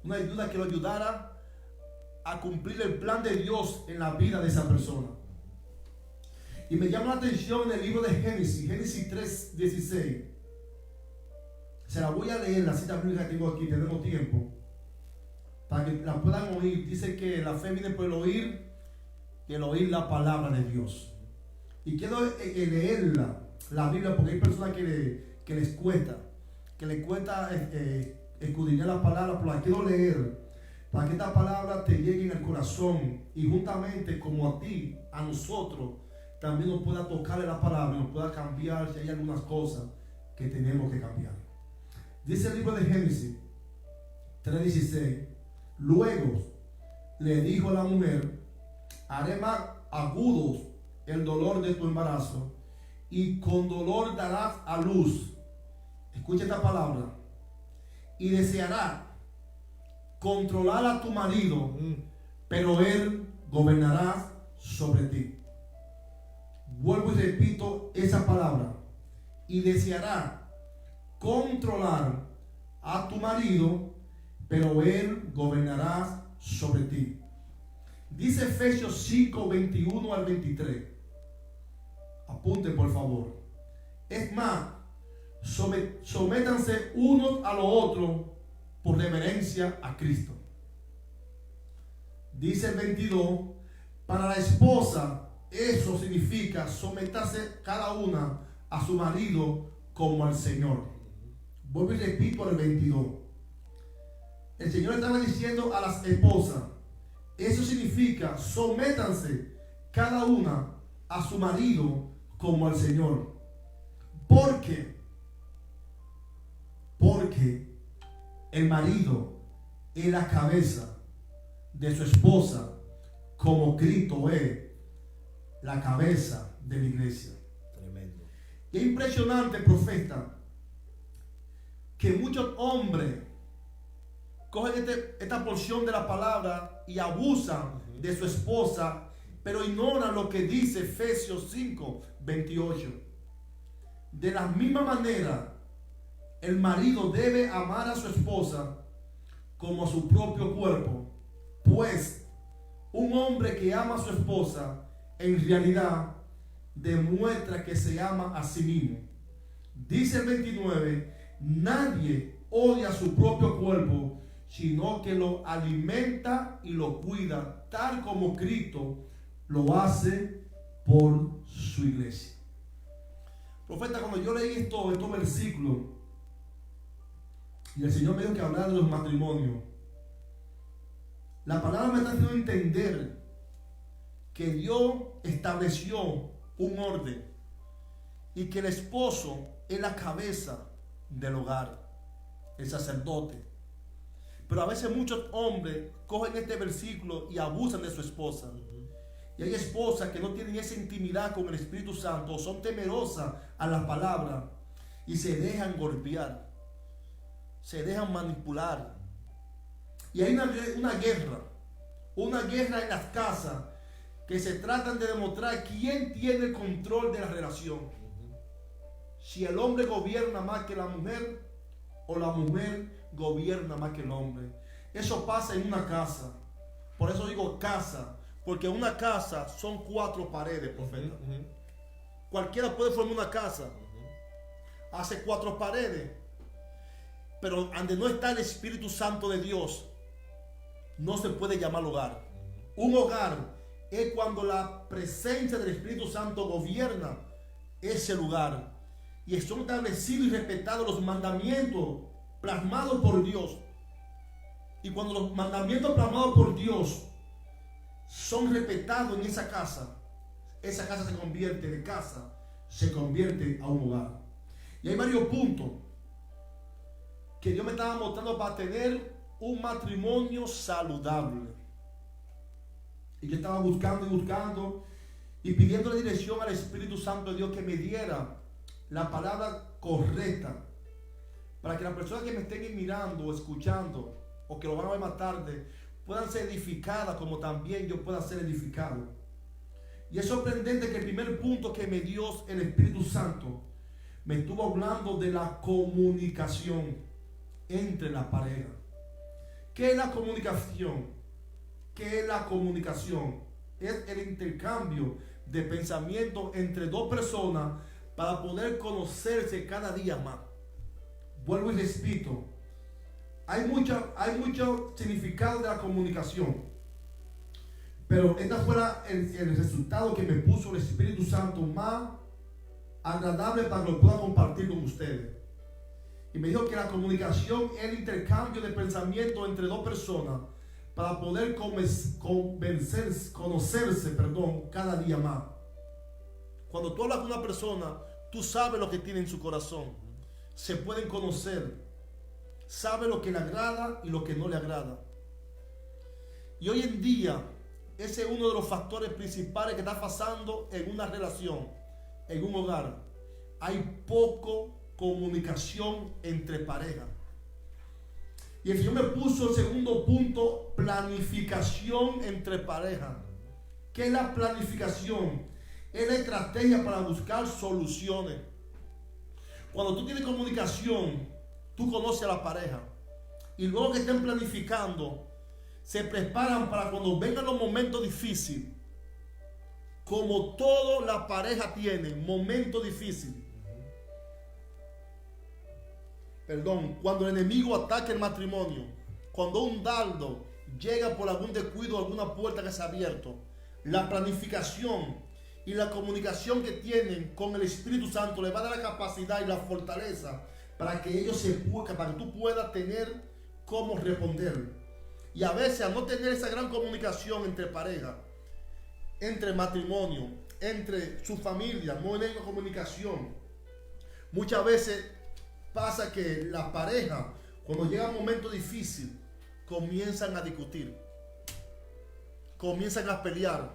una ayuda que lo ayudara a cumplir el plan de Dios en la vida de esa persona. Y me llama la atención el libro de Génesis 3:16. Se la voy a leer, la cita bíblica que tengo aquí, tenemos tiempo, para que la puedan oír. Dice que la fe viene por el oír y el oír la palabra de Dios. Y quiero leerla, la Biblia, porque hay personas que les cuesta escudriñar la palabra, pero la quiero leer para que esta palabra te llegue en el corazón y juntamente como a ti, a nosotros, también nos pueda tocarle la palabra y nos pueda cambiar si hay algunas cosas que tenemos que cambiar. Dice el libro de Génesis 3:16: luego le dijo a la mujer: haré más agudos el dolor de tu embarazo y con dolor darás a luz. Escucha esta palabra. Y deseará controlar a tu marido, pero él gobernará sobre ti. Vuelvo y repito esa palabra. Y deseará controlar a tu marido, pero él gobernará sobre ti. Dice Efesios 5, 21 al 23. Apunte por favor. Es más, sométanse unos a los otros por reverencia a Cristo. Dice el 22, para la esposa eso significa someterse cada una a su marido como al Señor. Vuelvo y repito el 22. El Señor estaba diciendo a las esposas, eso significa sométanse cada una a su marido como al Señor. Porque el marido es la cabeza de su esposa, como Cristo es la cabeza de la iglesia. Tremendo. Y es impresionante, profeta, que muchos hombres cogen esta porción de la palabra y abusan de su esposa, pero ignoran lo que dice Efesios 5, 28. De la misma manera, el marido debe amar a su esposa como a su propio cuerpo, pues un hombre que ama a su esposa en realidad demuestra que se ama a sí mismo. Dice el 29, nadie odia su propio cuerpo, sino que lo alimenta y lo cuida, tal como Cristo lo hace por su iglesia. Profeta, cuando yo leí estos versículos, y el Señor me dijo que hablara de los matrimonios, la palabra me está haciendo entender que Dios estableció un orden y que el esposo es la cabeza del hogar, el sacerdote. Pero a veces muchos hombres cogen este versículo y abusan de su esposa. Y hay esposas que no tienen esa intimidad con el Espíritu Santo, son temerosas a la palabra y se dejan golpear, se dejan manipular. Y hay una guerra en las casas que se tratan de demostrar quién tiene el control de la relación. Si el hombre gobierna más que la mujer o la mujer gobierna más que el hombre. Eso pasa en una casa. Por eso digo casa, porque una casa son 4 paredes, profeta. Cualquiera puede formar una casa. Hace 4 paredes. Pero donde no está el Espíritu Santo de Dios, no se puede llamar hogar. Un hogar es cuando la presencia del Espíritu Santo gobierna ese lugar. Y son establecidos y respetados los mandamientos plasmados por Dios. Y cuando los mandamientos plasmados por Dios son respetados en esa casa se convierte de casa, se convierte a un hogar. Y hay varios puntos que Dios me estaba mostrando para tener un matrimonio saludable. Y yo estaba buscando y pidiéndole dirección al Espíritu Santo de Dios que me diera la palabra correcta para que las personas que me estén mirando o escuchando o que lo van a ver más tarde puedan ser edificadas como también yo pueda ser edificado. Y es sorprendente que el primer punto que me dio el Espíritu Santo me estuvo hablando de la comunicación entre la pareja. ¿Qué es la comunicación? ¿Qué es la comunicación? Es el intercambio de pensamientos entre 2 personas para poder conocerse cada día más. Vuelvo y repito, hay mucho significado de la comunicación, pero este fue el resultado que me puso el Espíritu Santo más agradable para que lo pueda compartir con ustedes. Y me dijo que la comunicación es el intercambio de pensamientos entre 2 personas para poder conocerse cada día más. Cuando tú hablas con una persona, tú sabes lo que tiene en su corazón. Se pueden conocer. Sabe lo que le agrada y lo que no le agrada. Y hoy en día, ese es uno de los factores principales que está pasando en una relación, en un hogar. Hay poco comunicación entre parejas. Y el Señor me puso el segundo punto, planificación entre parejas. ¿Qué es la planificación? Es la estrategia para buscar soluciones. Cuando tú tienes comunicación, tú conoces a la pareja. Y luego que estén planificando, se preparan para cuando vengan los momentos difíciles. Como toda la pareja tiene momentos difíciles. Perdón, cuando el enemigo ataca el matrimonio, cuando un dardo llega por algún descuido, alguna puerta que se ha abierto, la planificación y la comunicación que tienen con el Espíritu Santo le va a dar la capacidad y la fortaleza para que ellos para que tú puedas tener cómo responder. Y a veces, al no tener esa gran comunicación entre pareja, entre matrimonio, entre su familia, no hay una comunicación, muchas veces pasa que la pareja, cuando llega un momento difícil, comienzan a discutir, comienzan a pelear.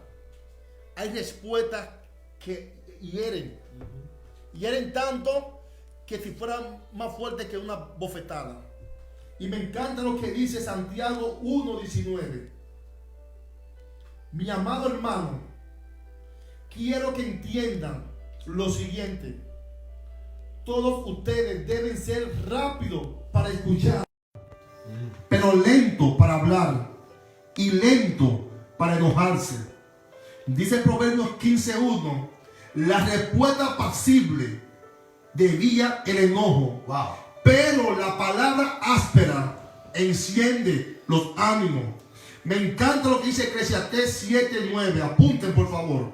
Hay respuestas que hieren tanto que si fueran más fuertes que una bofetada. Y me encanta lo que dice Santiago 1:19. Mi amado hermano, quiero que entiendan lo siguiente. Todos ustedes deben ser rápidos para escuchar, pero lento para hablar y lento para enojarse. Dice Proverbios 15:1, la respuesta pasible desvía el enojo, pero la palabra áspera enciende los ánimos. Me encanta lo que dice Eclesiastés 7:9. Apunten, por favor.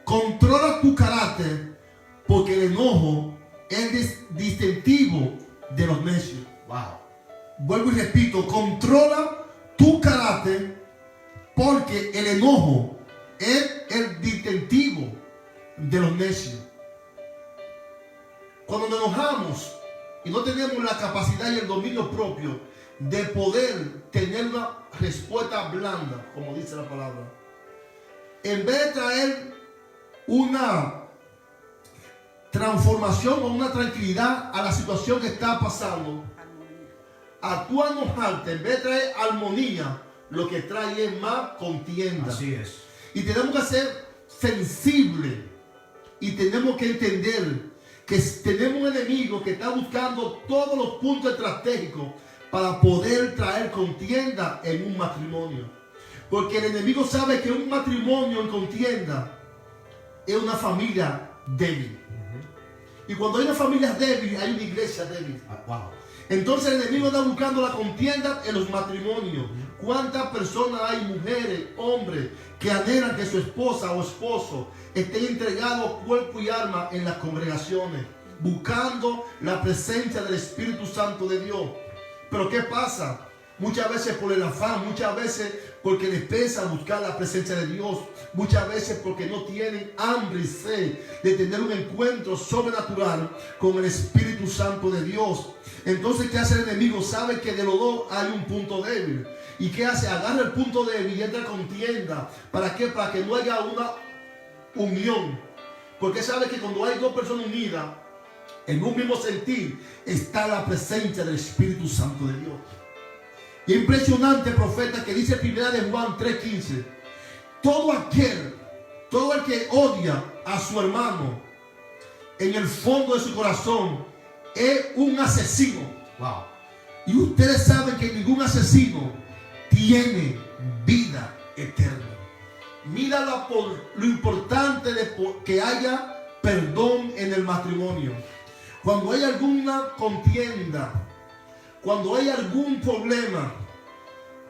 Controla tu carácter, porque el enojo es distintivo de los necios. Vuelvo y repito, controla tu carácter, porque el enojo es el distintivo de los necios. Cuando nos enojamos y no tenemos la capacidad y el dominio propio de poder tener una respuesta blanda, como dice la palabra, en vez de traer una transformación o una tranquilidad a la situación que está pasando, a tu enojarte, en vez de traer armonía, lo que trae es más contienda. Así es. Y tenemos que ser sensibles y tenemos que entender que tenemos un enemigo que está buscando todos los puntos estratégicos para poder traer contienda en un matrimonio. Porque el enemigo sabe que un matrimonio en contienda es una familia débil. Y cuando hay una familia débil, hay una iglesia débil. Entonces el enemigo está buscando la contienda en los matrimonios. ¿Cuántas personas hay, mujeres, hombres, que anhelan que su esposa o esposo estén entregados cuerpo y alma en las congregaciones, buscando la presencia del Espíritu Santo de Dios? Pero ¿qué pasa? Muchas veces por el afán, muchas veces porque les pesa buscar la presencia de Dios, muchas veces porque no tienen hambre y sed de tener un encuentro sobrenatural con el Espíritu Santo de Dios. Entonces, ¿qué hace el enemigo? Sabe que de los dos hay un punto débil. ¿Y qué hace? Agarra el punto débil y entra en contienda. ¿Para qué? Para que no haya una unión. Porque sabe que cuando hay dos personas unidas en un mismo sentir, está la presencia del Espíritu Santo de Dios. Y es impresionante, profeta, que dice 1 Juan 3:15. Todo el que odia a su hermano en el fondo de su corazón es un asesino. Y ustedes saben que ningún asesino tiene vida eterna. Mira lo importante de que haya perdón en el matrimonio. Cuando hay alguna contienda, cuando hay algún problema,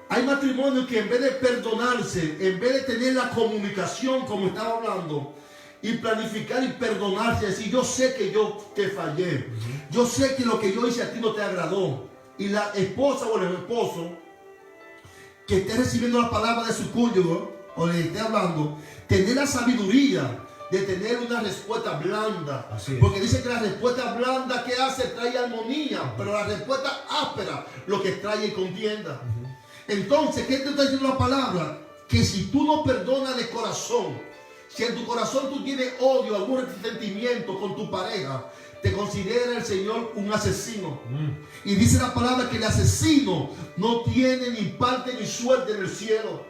hay matrimonios que en vez de perdonarse, en vez de tener la comunicación como estaba hablando, y planificar y perdonarse, decir, yo sé que yo te fallé, yo sé que lo que yo hice a ti no te agradó, y la esposa o el esposo que esté recibiendo la palabra de su cónyuge o le esté hablando, tener la sabiduría de tener una respuesta blanda. Porque dice que la respuesta blanda que hace trae armonía, pero la respuesta áspera lo que trae contienda. Entonces, ¿qué te está diciendo la palabra? Que si tú no perdonas de corazón, si en tu corazón tú tienes odio, algún resentimiento con tu pareja, te considera el Señor un asesino. Y dice la palabra que el asesino no tiene ni parte ni suerte en el cielo.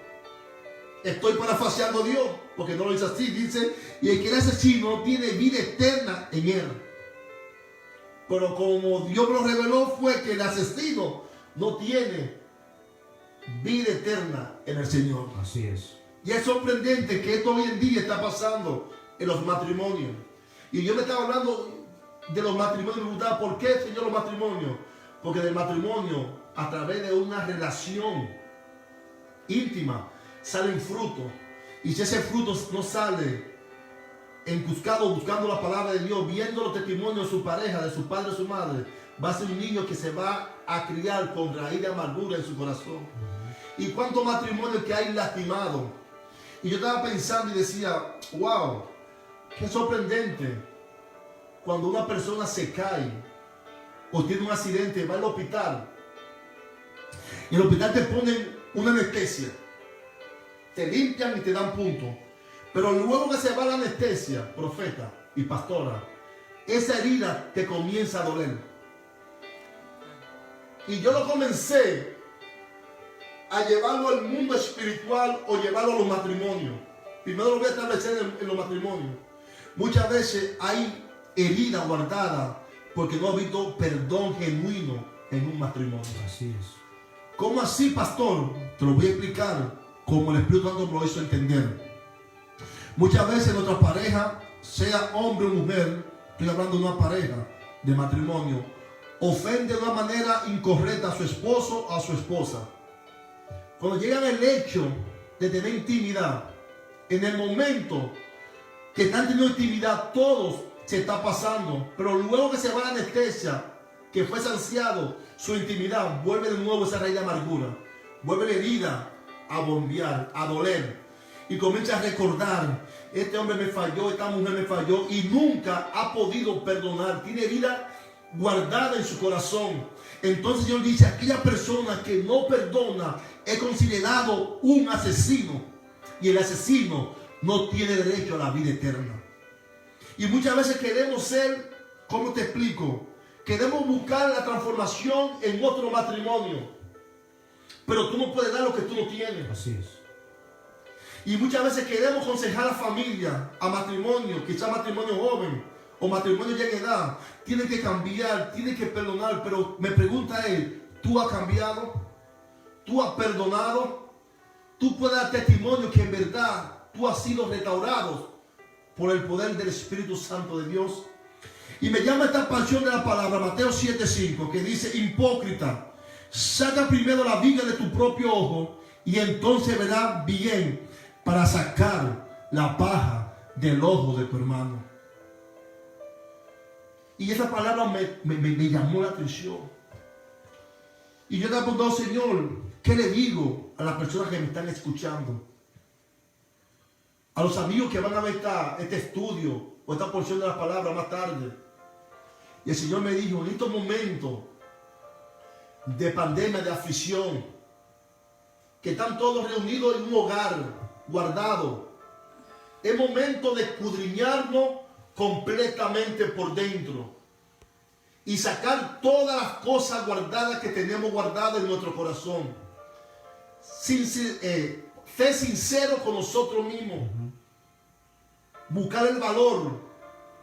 Estoy parafraseando a Dios, porque no lo dice así. Dice, y el que es asesino no tiene vida eterna en él. Pero como Dios me lo reveló, fue que el asesino no tiene vida eterna en el Señor. Así es. Y es sorprendente que esto hoy en día está pasando en los matrimonios. Y yo me estaba hablando de los matrimonios. Me preguntaba, ¿por qué, Señor, los matrimonios? Porque del matrimonio, a través de una relación íntima, salen frutos. Y si ese fruto no sale buscando la palabra de Dios, viendo los testimonios de su pareja, de su padre, de su madre, va a ser un niño que se va a criar con raíz de amargura en su corazón. Y cuántos matrimonios que hay lastimados. Y yo estaba pensando y decía, wow, qué sorprendente cuando una persona se cae o tiene un accidente, va al hospital. Y en el hospital te ponen una anestesia, te limpian y te dan punto. Pero luego que se va la anestesia, profeta y pastora, esa herida te comienza a doler. Y yo lo comencé a llevarlo al mundo espiritual o llevarlo a los matrimonios. Primero lo voy a establecer en los matrimonios. Muchas veces hay herida guardada porque no ha habido perdón genuino en un matrimonio. Así es. ¿Cómo así, pastor? Te lo voy a explicar como el Espíritu Santo me lo hizo entender. Muchas veces nuestra pareja, sea hombre o mujer, estoy hablando de una pareja de matrimonio, ofende de una manera incorrecta a su esposo o a su esposa. Cuando llegan al hecho de tener intimidad, en el momento que están teniendo intimidad, todos se está pasando, pero luego que se va la anestesia, que fue saciado su intimidad, vuelve de nuevo esa raíz de amargura, vuelve la herida a bombear, a doler, y comienza a recordar, este hombre me falló, esta mujer me falló, y nunca ha podido perdonar, tiene herida guardada en su corazón. Entonces Dios dice, aquella persona que no perdona es considerado un asesino, y el asesino no tiene derecho a la vida eterna. Y muchas veces queremos ser, ¿cómo te explico? Queremos buscar la transformación en otro matrimonio, pero tú no puedes dar lo que tú no tienes. Así es. Y muchas veces queremos aconsejar a la familia, a matrimonio, quizá matrimonio joven o matrimonio ya en edad. Tienen que cambiar, tienen que perdonar, pero me pregunta él, ¿tú has cambiado? ¿Tú has perdonado? ¿Tú puedes dar testimonio que en verdad tú has sido restaurado por el poder del Espíritu Santo de Dios? Y me llama esta pasión de la palabra, Mateo 7:5, que dice, hipócrita, saca primero la viga de tu propio ojo y entonces verás bien para sacar la paja del ojo de tu hermano. Y esa palabra me llamó la atención. Y yo te he preguntado, Señor, ¿qué le digo a las personas que me están escuchando? A los amigos que van a ver este estudio o esta porción de la palabra más tarde. Y el Señor me dijo, en estos momentos de pandemia, de aflicción, que están todos reunidos en un hogar, guardados, es momento de escudriñarnos completamente por dentro y sacar todas las cosas guardadas que tenemos guardadas en nuestro corazón. Ser sincero con nosotros mismos. Buscar el valor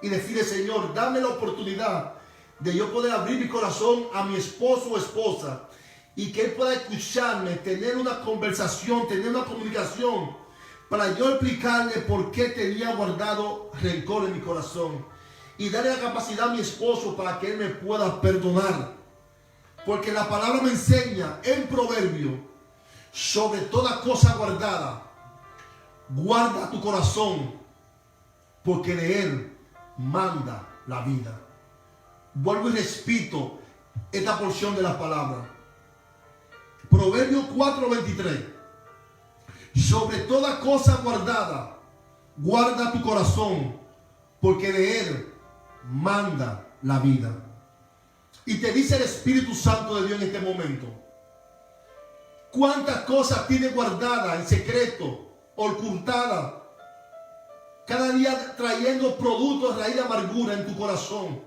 y decirle, Señor, dame la oportunidad de yo poder abrir mi corazón a mi esposo o esposa y que él pueda escucharme, tener una conversación, tener una comunicación para yo explicarle por qué tenía guardado rencor en mi corazón y darle la capacidad a mi esposo para que él me pueda perdonar. Porque la palabra me enseña en Proverbio, sobre toda cosa guardada, guarda tu corazón, porque de él manda la vida. Vuelvo y repito esta porción de la palabra. Proverbios 4:23. Sobre toda cosa guardada, guarda tu corazón, porque de él manda la vida. Y te dice el Espíritu Santo de Dios en este momento, ¿cuántas cosas tienes guardadas en secreto, ocultadas? Cada día trayendo productos de raíz de amargura en tu corazón.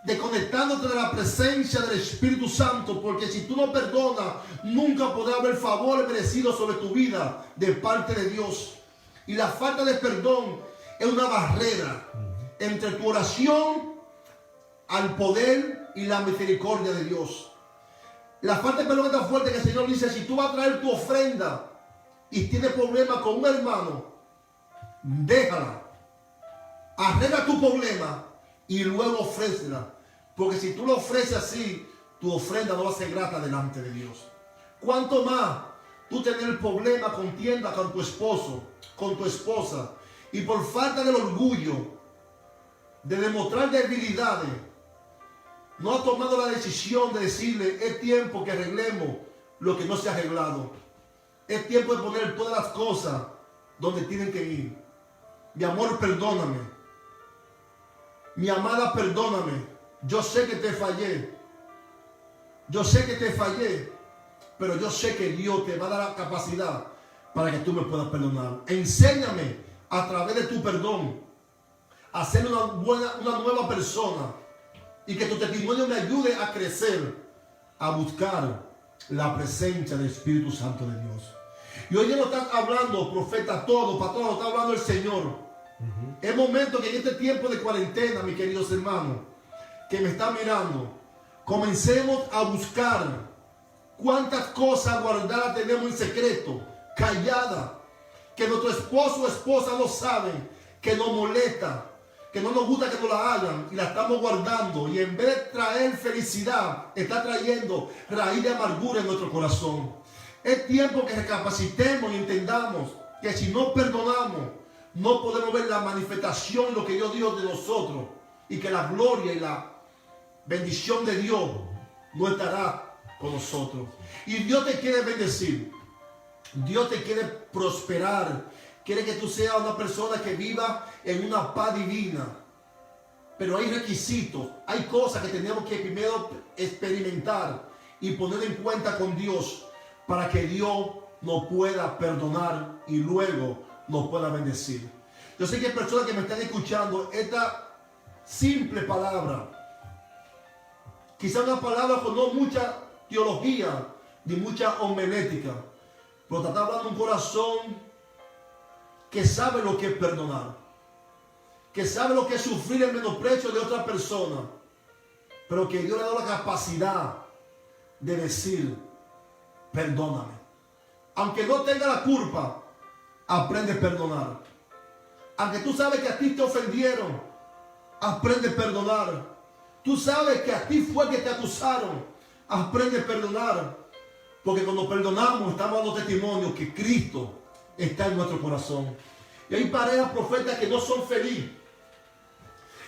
desconectándote de la presencia del Espíritu Santo, porque si tú no perdonas, nunca podrá haber favor merecido sobre tu vida de parte de Dios. Y la falta de perdón es una barrera entre tu oración al poder y la misericordia de Dios. La falta de perdón es tan fuerte que el Señor dice: si tú vas a traer tu ofrenda y tienes problemas con un hermano, déjala, arregla tu problema y luego ofrécela. Porque si tú lo ofreces así, tu ofrenda no va a ser grata delante de Dios. ¿Cuánto más tú tener problema, contienda con tu esposo, con tu esposa, y por falta del orgullo de demostrar debilidades, no ha tomado la decisión de decirle: es tiempo que arreglemos lo que no se ha arreglado? Es tiempo de poner todas las cosas donde tienen que ir. Mi amor, perdóname. Mi amada, perdóname. Yo sé que te fallé. Yo sé que te fallé. Pero yo sé que Dios te va a dar la capacidad para que tú me puedas perdonar. Enséñame a través de tu perdón a ser una nueva persona. Y que tu testimonio me ayude a crecer, a buscar la presencia del Espíritu Santo de Dios. Y hoy ya no estás hablando, profeta, todo, patrón, está hablando el Señor. Es momento que en este tiempo de cuarentena, mis queridos hermanos, que me están mirando, comencemos a buscar cuántas cosas guardadas tenemos en secreto, calladas, que nuestro esposo o esposa no saben, que nos molesta, que no nos gusta que nos la hagan, y la estamos guardando, y en vez de traer felicidad, está trayendo raíz de amargura en nuestro corazón. Es tiempo que recapacitemos y entendamos que si no perdonamos, no podemos ver la manifestación de lo que Dios dijo de nosotros, y que la gloria y la bendición de Dios no estará con nosotros. Y Dios te quiere bendecir, Dios te quiere prosperar, quiere que tú seas una persona que viva en una paz divina. Pero hay requisitos, hay cosas que tenemos que primero experimentar y poner en cuenta con Dios para que Dios nos pueda perdonar y luego nos pueda bendecir. Yo sé que hay personas que me están escuchando esta simple palabra, quizá una palabra con no mucha teología ni mucha homilética, pero te está hablando un corazón que sabe lo que es perdonar, que sabe lo que es sufrir el menosprecio de otra persona, pero que Dios le ha dado la capacidad de decir: perdóname. Aunque no tenga la culpa, aprende a perdonar. Aunque tú sabes que a ti te ofendieron, aprende a perdonar. Tú sabes que a ti fue que te acusaron, aprende a perdonar. Porque cuando perdonamos estamos dando testimonio que Cristo está en nuestro corazón. Y hay parejas, profetas, que no son felices,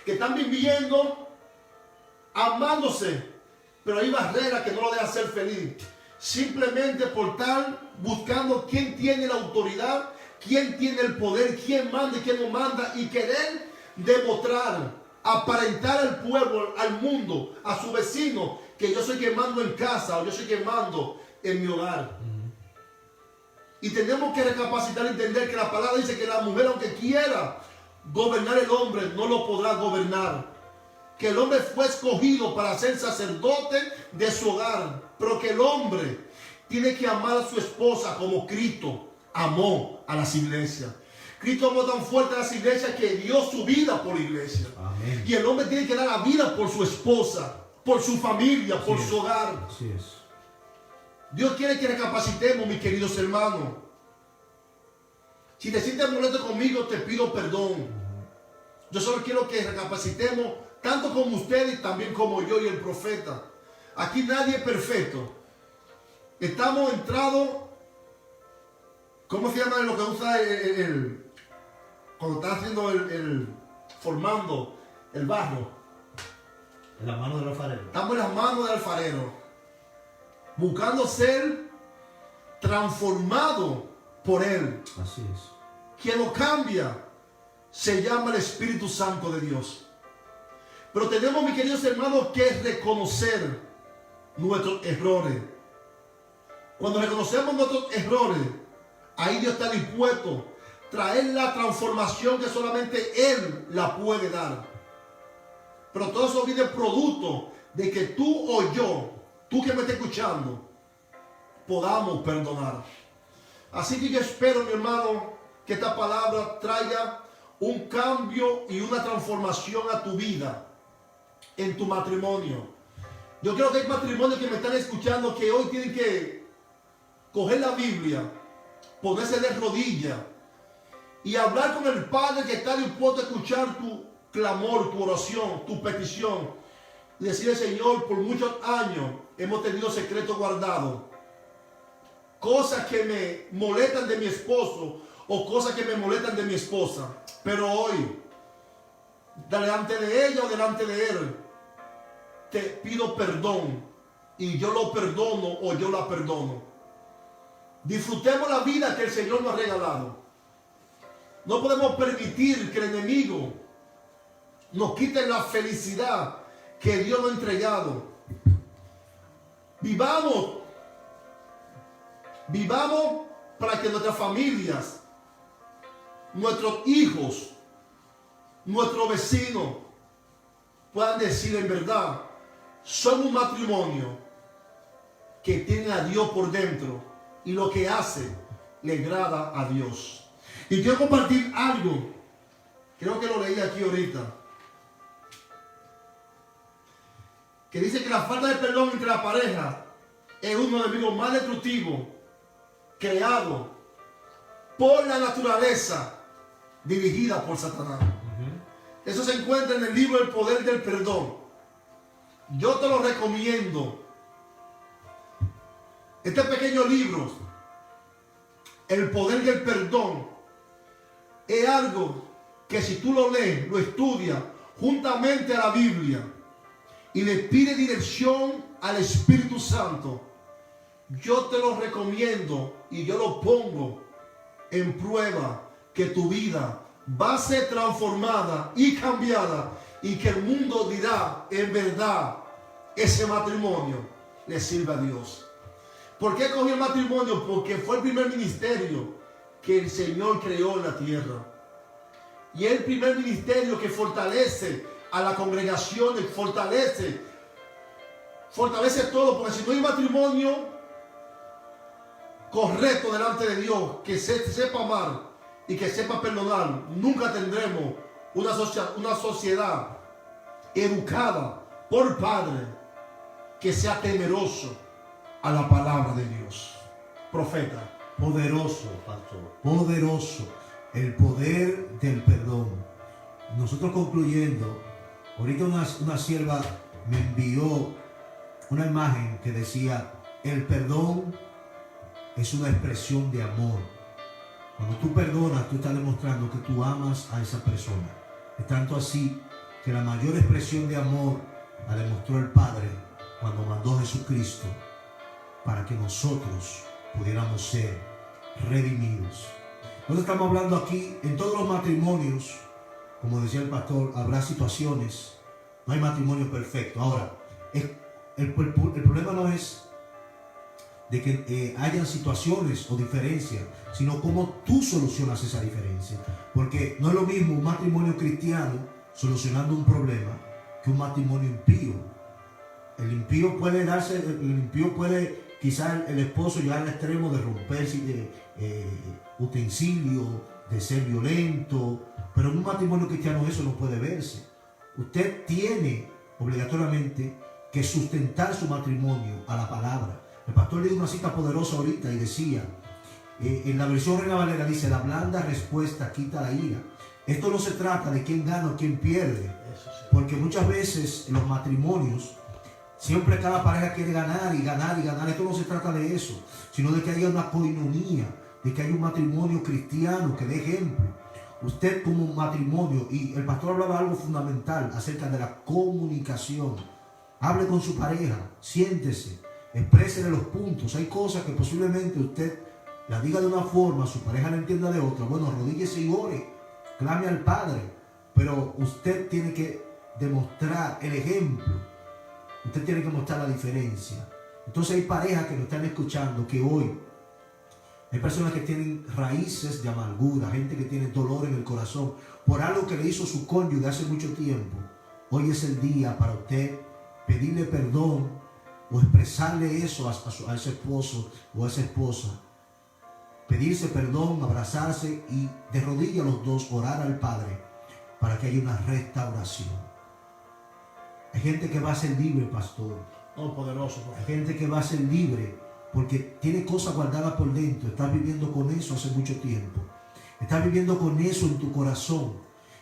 que están viviendo amándose, pero hay barreras que no lo dejan ser feliz, simplemente por estar buscando quién tiene la autoridad, quién tiene el poder, quién manda y quién no manda, y querer demostrar, aparentar al pueblo, al mundo, a su vecino, que yo soy quien mando en casa, o yo soy quien mando en mi hogar. Y tenemos que recapacitar y entender que la palabra dice que la mujer, aunque quiera gobernar el hombre, no lo podrá gobernar. Que el hombre fue escogido para ser sacerdote de su hogar, pero que el hombre tiene que amar a su esposa como Cristo amó a las iglesias. Cristo amó tan fuerte a las iglesias que dio su vida por la iglesia. Amén. Y el hombre tiene que dar la vida por su esposa, por su familia, por su hogar. Así es. Dios quiere que recapacitemos, mis queridos hermanos. Si te sientes molesto conmigo, te pido perdón. Yo solo quiero que recapacitemos, tanto como ustedes y también como yo y el profeta. Aquí nadie es perfecto. Estamos entrados, ¿cómo se llama lo que usa cuando está haciendo formando el barro? En las manos del alfarero. Estamos en las manos del alfarero, buscando ser transformado por Él. Así es. Quien lo cambia se llama el Espíritu Santo de Dios. Pero tenemos, mis queridos hermanos, que reconocer nuestros errores. Cuando reconocemos nuestros errores, ahí Dios está dispuesto a traer la transformación que solamente Él la puede dar. Pero todo eso viene producto de que tú o yo, tú que me estás escuchando, podamos perdonar. Así que yo espero, mi hermano, que esta palabra traiga un cambio y una transformación a tu vida, en tu matrimonio. Yo creo que hay matrimonios que me están escuchando que hoy tienen que coger la Biblia, ponerse de rodillas y hablar con el Padre que está dispuesto a escuchar tu clamor, tu oración, tu petición. Y decirle: Señor, por muchos años hemos tenido secretos guardados. Cosas que me molestan de mi esposo o cosas que me molestan de mi esposa. Pero hoy, delante de ella o delante de él, te pido perdón y yo lo perdono o yo la perdono. Disfrutemos la vida que el Señor nos ha regalado. No podemos permitir que el enemigo nos quite la felicidad que Dios nos ha entregado. Vivamos para que nuestras familias, nuestros hijos, nuestros vecinos puedan decir: en verdad, somos un matrimonio que tiene a Dios por dentro y lo que hace le agrada a Dios. Y quiero compartir algo, creo que lo leí aquí ahorita, que dice que la falta de perdón entre la pareja es uno de los enemigos más destructivos creado por la naturaleza dirigida por Satanás. Eso se encuentra en el libro El Poder del Perdón. Yo te lo recomiendo. Este pequeño libro, El Poder del Perdón, es algo que si tú lo lees, lo estudias juntamente a la Biblia y le pides dirección al Espíritu Santo, yo te lo recomiendo y yo lo pongo en prueba, que tu vida va a ser transformada y cambiada y que el mundo dirá: en verdad, ese matrimonio le sirve a Dios. ¿Por qué escogí el matrimonio? Porque fue el primer ministerio que el Señor creó en la tierra. Y es el primer ministerio que fortalece a la congregación, fortalece todo, porque si no hay matrimonio correcto delante de Dios, que sepa amar y que sepa perdonar, nunca tendremos una sociedad educada por padre que sea temeroso a la palabra de Dios. Profeta. Poderoso, pastor, poderoso, el poder del perdón. Nosotros concluyendo, ahorita una sierva me envió una imagen que decía: el perdón es una expresión de amor. Cuando tú perdonas, tú estás demostrando que tú amas a esa persona. Es tanto así que la mayor expresión de amor la demostró el Padre cuando mandó a Jesucristo para que nosotros pudiéramos ser redimidos. Nosotros estamos hablando aquí, en todos los matrimonios, como decía el pastor, habrá situaciones, no hay matrimonio perfecto. Ahora, el problema no es de que hayan situaciones o diferencias, sino cómo tú solucionas esa diferencia. Porque no es lo mismo un matrimonio cristiano solucionando un problema que un matrimonio impío. El impío puede quizás el esposo llegar al extremo de romper utensilios, de ser violento, pero en un matrimonio cristiano eso no puede verse. Usted tiene obligatoriamente que sustentar su matrimonio a la palabra. El pastor le dio una cita poderosa ahorita y decía, en la versión Reina Valera dice: la blanda respuesta quita la ira. Esto no se trata de quién gana o quién pierde, porque muchas veces en los matrimonios siempre cada pareja quiere ganar y ganar y ganar. Esto no se trata de eso, sino de que haya una coinonía, de que haya un matrimonio cristiano que dé ejemplo. Usted como matrimonio, y el pastor hablaba algo fundamental acerca de la comunicación. Hable con su pareja, siéntese, exprésele los puntos. Hay cosas que posiblemente usted la diga de una forma, su pareja la entienda de otra. Bueno, arrodíllese y ore, clame al Padre, pero usted tiene que demostrar el ejemplo. Usted tiene que mostrar la diferencia. Entonces hay parejas que nos están escuchando que hoy hay personas que tienen raíces de amargura, gente que tiene dolor en el corazón por algo que le hizo su cónyuge hace mucho tiempo. Hoy es el día para usted pedirle perdón o expresarle eso a ese esposo o a esa esposa. Pedirse perdón, abrazarse y de rodillas los dos orar al Padre para que haya una restauración. Hay gente que va a ser libre, pastor. Oh, poderoso. Hay gente que va a ser libre porque tiene cosas guardadas por dentro. Estás viviendo con eso hace mucho tiempo. Estás viviendo con eso en tu corazón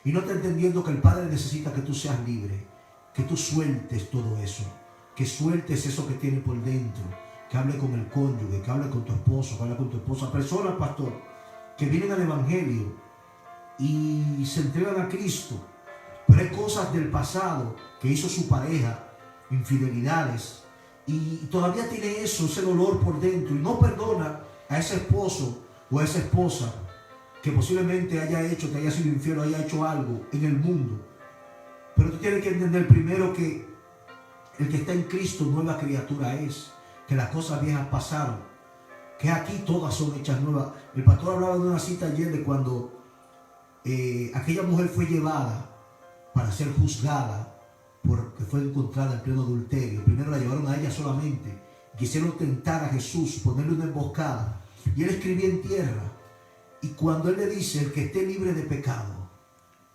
y no estás entendiendo que el Padre necesita que tú seas libre, que tú sueltes todo eso, que sueltes eso que tienes por dentro, que hable con el cónyuge, que hable con tu esposo, que hable con tu esposa. Personas, pastor, que vienen al Evangelio y se entregan a Cristo, pero hay cosas del pasado que hizo su pareja, infidelidades, y todavía tiene eso, ese dolor por dentro, y no perdona a ese esposo o a esa esposa que posiblemente haya hecho, que haya sido infiel o haya hecho algo en el mundo. Pero tú tienes que entender primero que el que está en Cristo nueva criatura es, que las cosas viejas pasaron, que aquí todas son hechas nuevas. El pastor hablaba de una cita ayer de cuando aquella mujer fue llevada para ser juzgada porque fue encontrada en pleno adulterio. Primero la llevaron a ella solamente, quisieron tentar a Jesús, ponerle una emboscada, y él escribía en tierra. Y cuando él le dice, el que esté libre de pecado,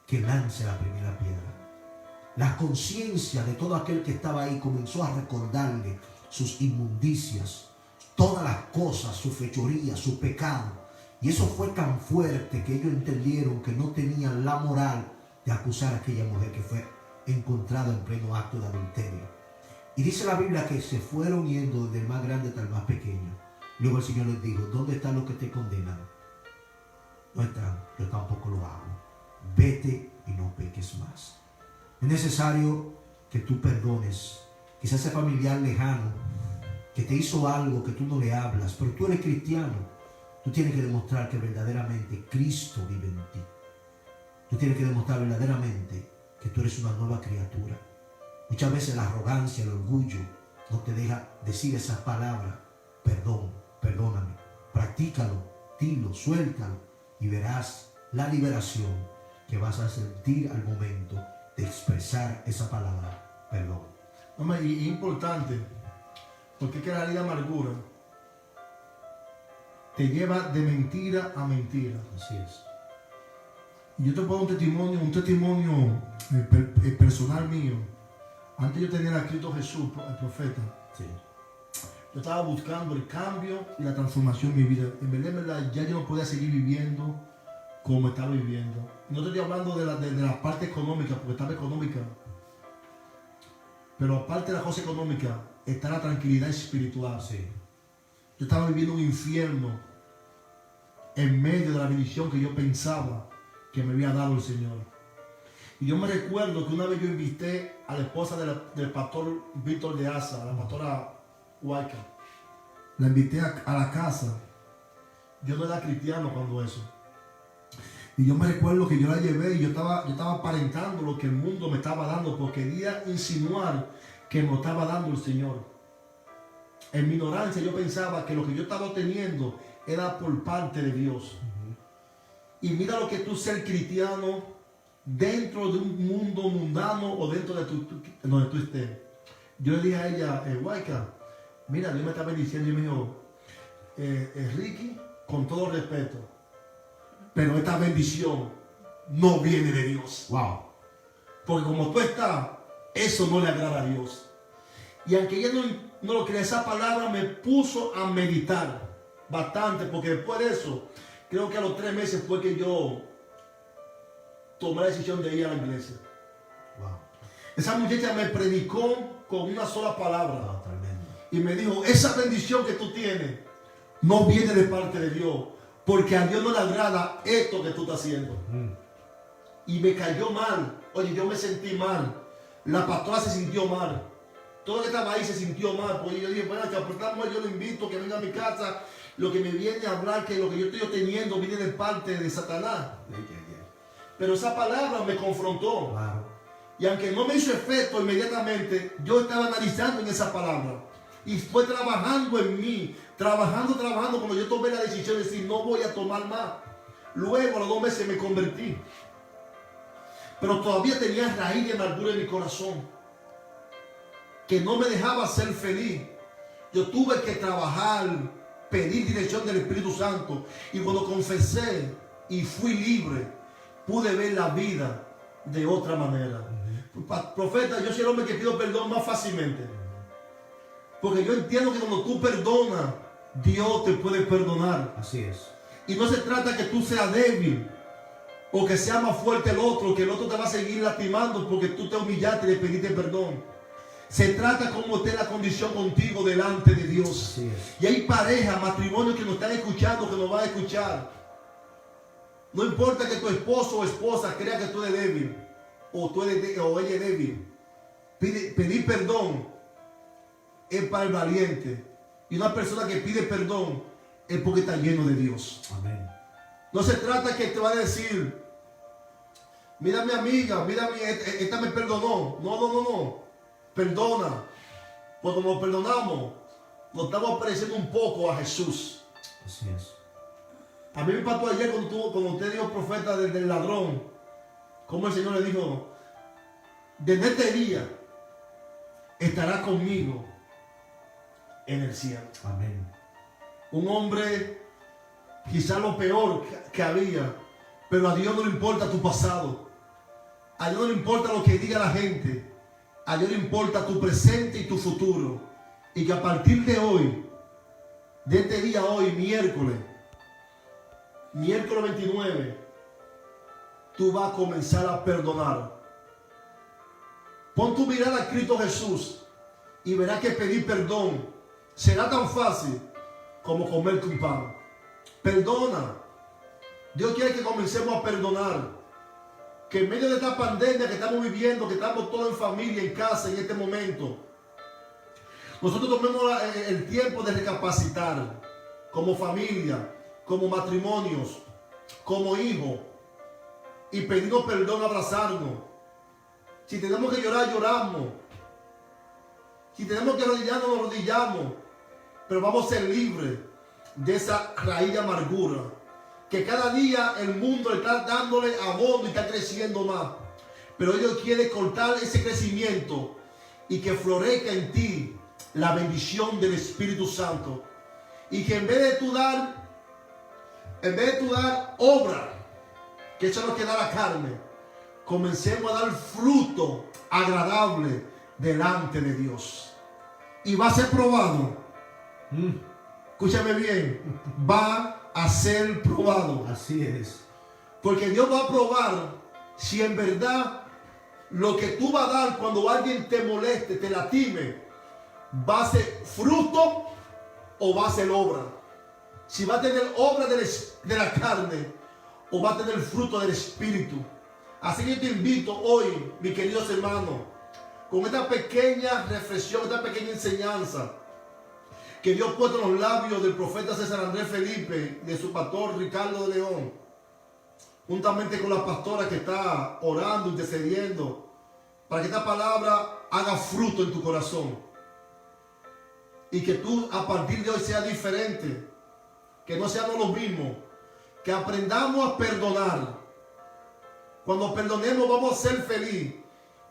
que lance la primera piedra. La conciencia de todo aquel que estaba ahí comenzó a recordarle sus inmundicias, todas las cosas, su fechoría, su pecado. Y eso fue tan fuerte que ellos entendieron que no tenían la moral de acusar a aquella mujer que fue encontrada en pleno acto de adulterio. Y dice la Biblia que se fueron yendo desde el más grande hasta el más pequeño. Luego el Señor les dijo, ¿dónde están los que te condenan? No están, yo tampoco lo hago. Vete y no peques más. Es necesario que tú perdones. Quizás ese familiar lejano que te hizo algo que tú no le hablas, pero tú eres cristiano. Tú tienes que demostrar que verdaderamente Cristo vive en ti. Tú tienes que demostrar verdaderamente que tú eres una nueva criatura. Muchas veces la arrogancia, el orgullo no te deja decir esas palabras. Perdón, perdóname. Practícalo, dilo, suéltalo y verás la liberación que vas a sentir al momento de expresar esa palabra, perdón. Hombre, y importante, porque es que la ley de amargura te lleva de mentira a mentira. Así es. Y yo te pongo un testimonio personal mío. Antes yo tenía a Cristo Jesús, el profeta. Sí. Yo estaba buscando el cambio y la transformación en mi vida. En verdad, ya yo no podía seguir viviendo como estaba viviendo. No estoy hablando de la parte económica, porque estaba económica. Pero aparte de la cosa económica, está la tranquilidad espiritual. Sí. Yo estaba viviendo un infierno en medio de la bendición que yo pensaba que me había dado el Señor. Y yo me recuerdo que una vez yo invité a la esposa del pastor Víctor de Asa, la pastora Huayca. La invité a la casa. Yo no era cristiano cuando eso. Y yo me recuerdo que yo la llevé y yo estaba aparentando lo que el mundo me estaba dando, porque quería insinuar que me lo estaba dando el Señor. En mi ignorancia yo pensaba que lo que yo estaba obteniendo era por parte de Dios. Y mira lo que tú ser cristiano dentro de un mundo mundano o dentro de donde tú estés. Yo le dije a ella, Huayca, mira, Dios me está bendiciendo. Y me dijo, Ricky, con todo respeto, pero esta bendición no viene de Dios. Wow. Porque como tú estás, eso no le agrada a Dios. Y aunque ella no lo quería, esa palabra me puso a meditar bastante, porque después de eso, creo que a los 3 meses fue que yo tomé la decisión de ir a la iglesia. Wow. Esa muchacha me predicó con una sola palabra. Wow, tremendo. Y me dijo, esa bendición que tú tienes no viene de parte de Dios, porque a Dios no le agrada esto que tú estás haciendo. Y me cayó mal. Oye, yo me sentí mal. La pastora se sintió mal. Todo el que estaba ahí se sintió mal. Porque yo dije, bueno, que aportamos, yo lo invito, que venga a mi casa. Lo que me viene a hablar, que lo que yo estoy obteniendo viene de parte de Satanás. Pero esa palabra me confrontó. Claro. Y aunque no me hizo efecto inmediatamente, yo estaba analizando en esa palabra. Y fue trabajando en mí, trabajando, cuando yo tomé la decisión de decir, no voy a tomar más. Luego, a los 2 meses me convertí. pero todavía tenía raíz de amargura en mi corazón, que no me dejaba ser feliz. Yo tuve que trabajar, pedir dirección del Espíritu Santo, y cuando confesé y fui libre, pude ver la vida de otra manera. Profeta, yo soy el hombre que pido perdón más fácilmente, porque yo entiendo que cuando tú perdonas, Dios te puede perdonar. Así es. Y no se trata que tú seas débil o que sea más fuerte el otro, que el otro te va a seguir lastimando porque tú te humillaste y le pediste perdón. Se trata como esté la condición contigo delante de Dios. Así es. Y hay parejas, matrimonios que nos están escuchando, que nos van a escuchar. No importa que tu esposo o esposa crea que tú eres débil o ella es débil. Pedir perdón es para el valiente. Y una persona que pide perdón es porque está lleno de Dios. Amén. No se trata que te va a decir, mira mi amiga, mira esta me perdonó. No. Perdona. Cuando nos perdonamos, nos estamos pareciendo un poco a Jesús. Así es. A mí me impactó ayer cuando usted dijo, profeta, del ladrón, como el Señor le dijo, desde este día estará conmigo en el cielo. Amén. Un hombre, quizá lo peor que había, pero a Dios no le importa tu pasado. A Dios no le importa lo que diga la gente. A Dios le importa tu presente y tu futuro. Y que a partir de hoy, de este día hoy, miércoles 29, tú vas a comenzar a perdonar. Pon tu mirada a Cristo Jesús y verás que pedir perdón será tan fácil como comerte un pan. Perdona. Dios quiere que comencemos a perdonar. Que en medio de esta pandemia que estamos viviendo, que estamos todos en familia, en casa, en este momento, nosotros tomemos el tiempo de recapacitar como familia, como matrimonios, como hijos, y pedirnos perdón, abrazarnos. Si tenemos que llorar, lloramos. Si tenemos que arrodillarnos, nos arrodillamos. Pero vamos a ser libres de esa raíz de amargura, que cada día el mundo está dándole abono y está creciendo más. Pero Dios quiere cortar ese crecimiento y que florezca en ti la bendición del Espíritu Santo. Y que en vez de tú dar obra, que eso es lo que da la carne, comencemos a dar fruto agradable delante de Dios. Y va a ser probado. Escúchame bien, va a ser probado. Así es. Porque Dios va a probar si en verdad lo que tú vas a dar cuando alguien te moleste, te lastime, va a ser fruto o va a ser obra. Si va a tener obra de la carne o va a tener fruto del Espíritu. Así que yo te invito hoy, mis queridos hermanos, con esta pequeña reflexión, esta pequeña enseñanza que Dios puso en los labios del profeta César Andrés Felipe, de su pastor Ricardo de León, juntamente con la pastora que está orando, intercediendo, para que esta palabra haga fruto en tu corazón. Y que tú a partir de hoy seas diferente, que no seamos los mismos, que aprendamos a perdonar. Cuando perdonemos vamos a ser felices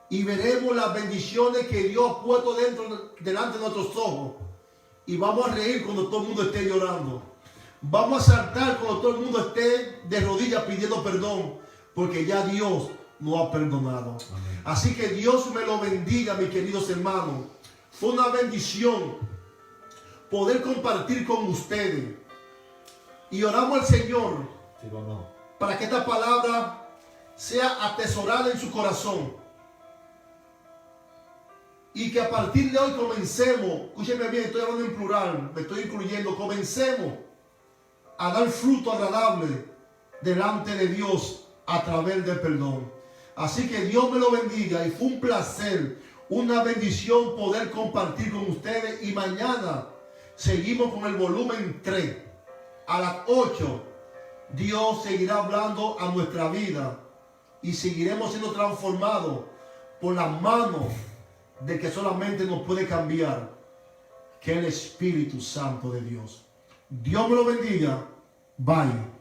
y veremos las bendiciones que Dios ha puesto delante de nuestros ojos. Y vamos a reír cuando todo el mundo esté llorando. Vamos a saltar cuando todo el mundo esté de rodillas pidiendo perdón, porque ya Dios nos ha perdonado. Amén. Así que Dios me lo bendiga, mis queridos hermanos. Fue una bendición poder compartir con ustedes. Y oramos al Señor, sí, bueno, para que esta palabra sea atesorada en su corazón. Y que a partir de hoy comencemos, escúcheme bien, estoy hablando en plural, me estoy incluyendo, comencemos a dar fruto agradable delante de Dios a través del perdón. Así que Dios me lo bendiga y fue un placer, una bendición poder compartir con ustedes. Y mañana seguimos con el volumen 3. A las 8 Dios seguirá hablando a nuestra vida y seguiremos siendo transformados por las manos de que solamente nos puede cambiar, que el Espíritu Santo de Dios. Dios me lo bendiga. Bye.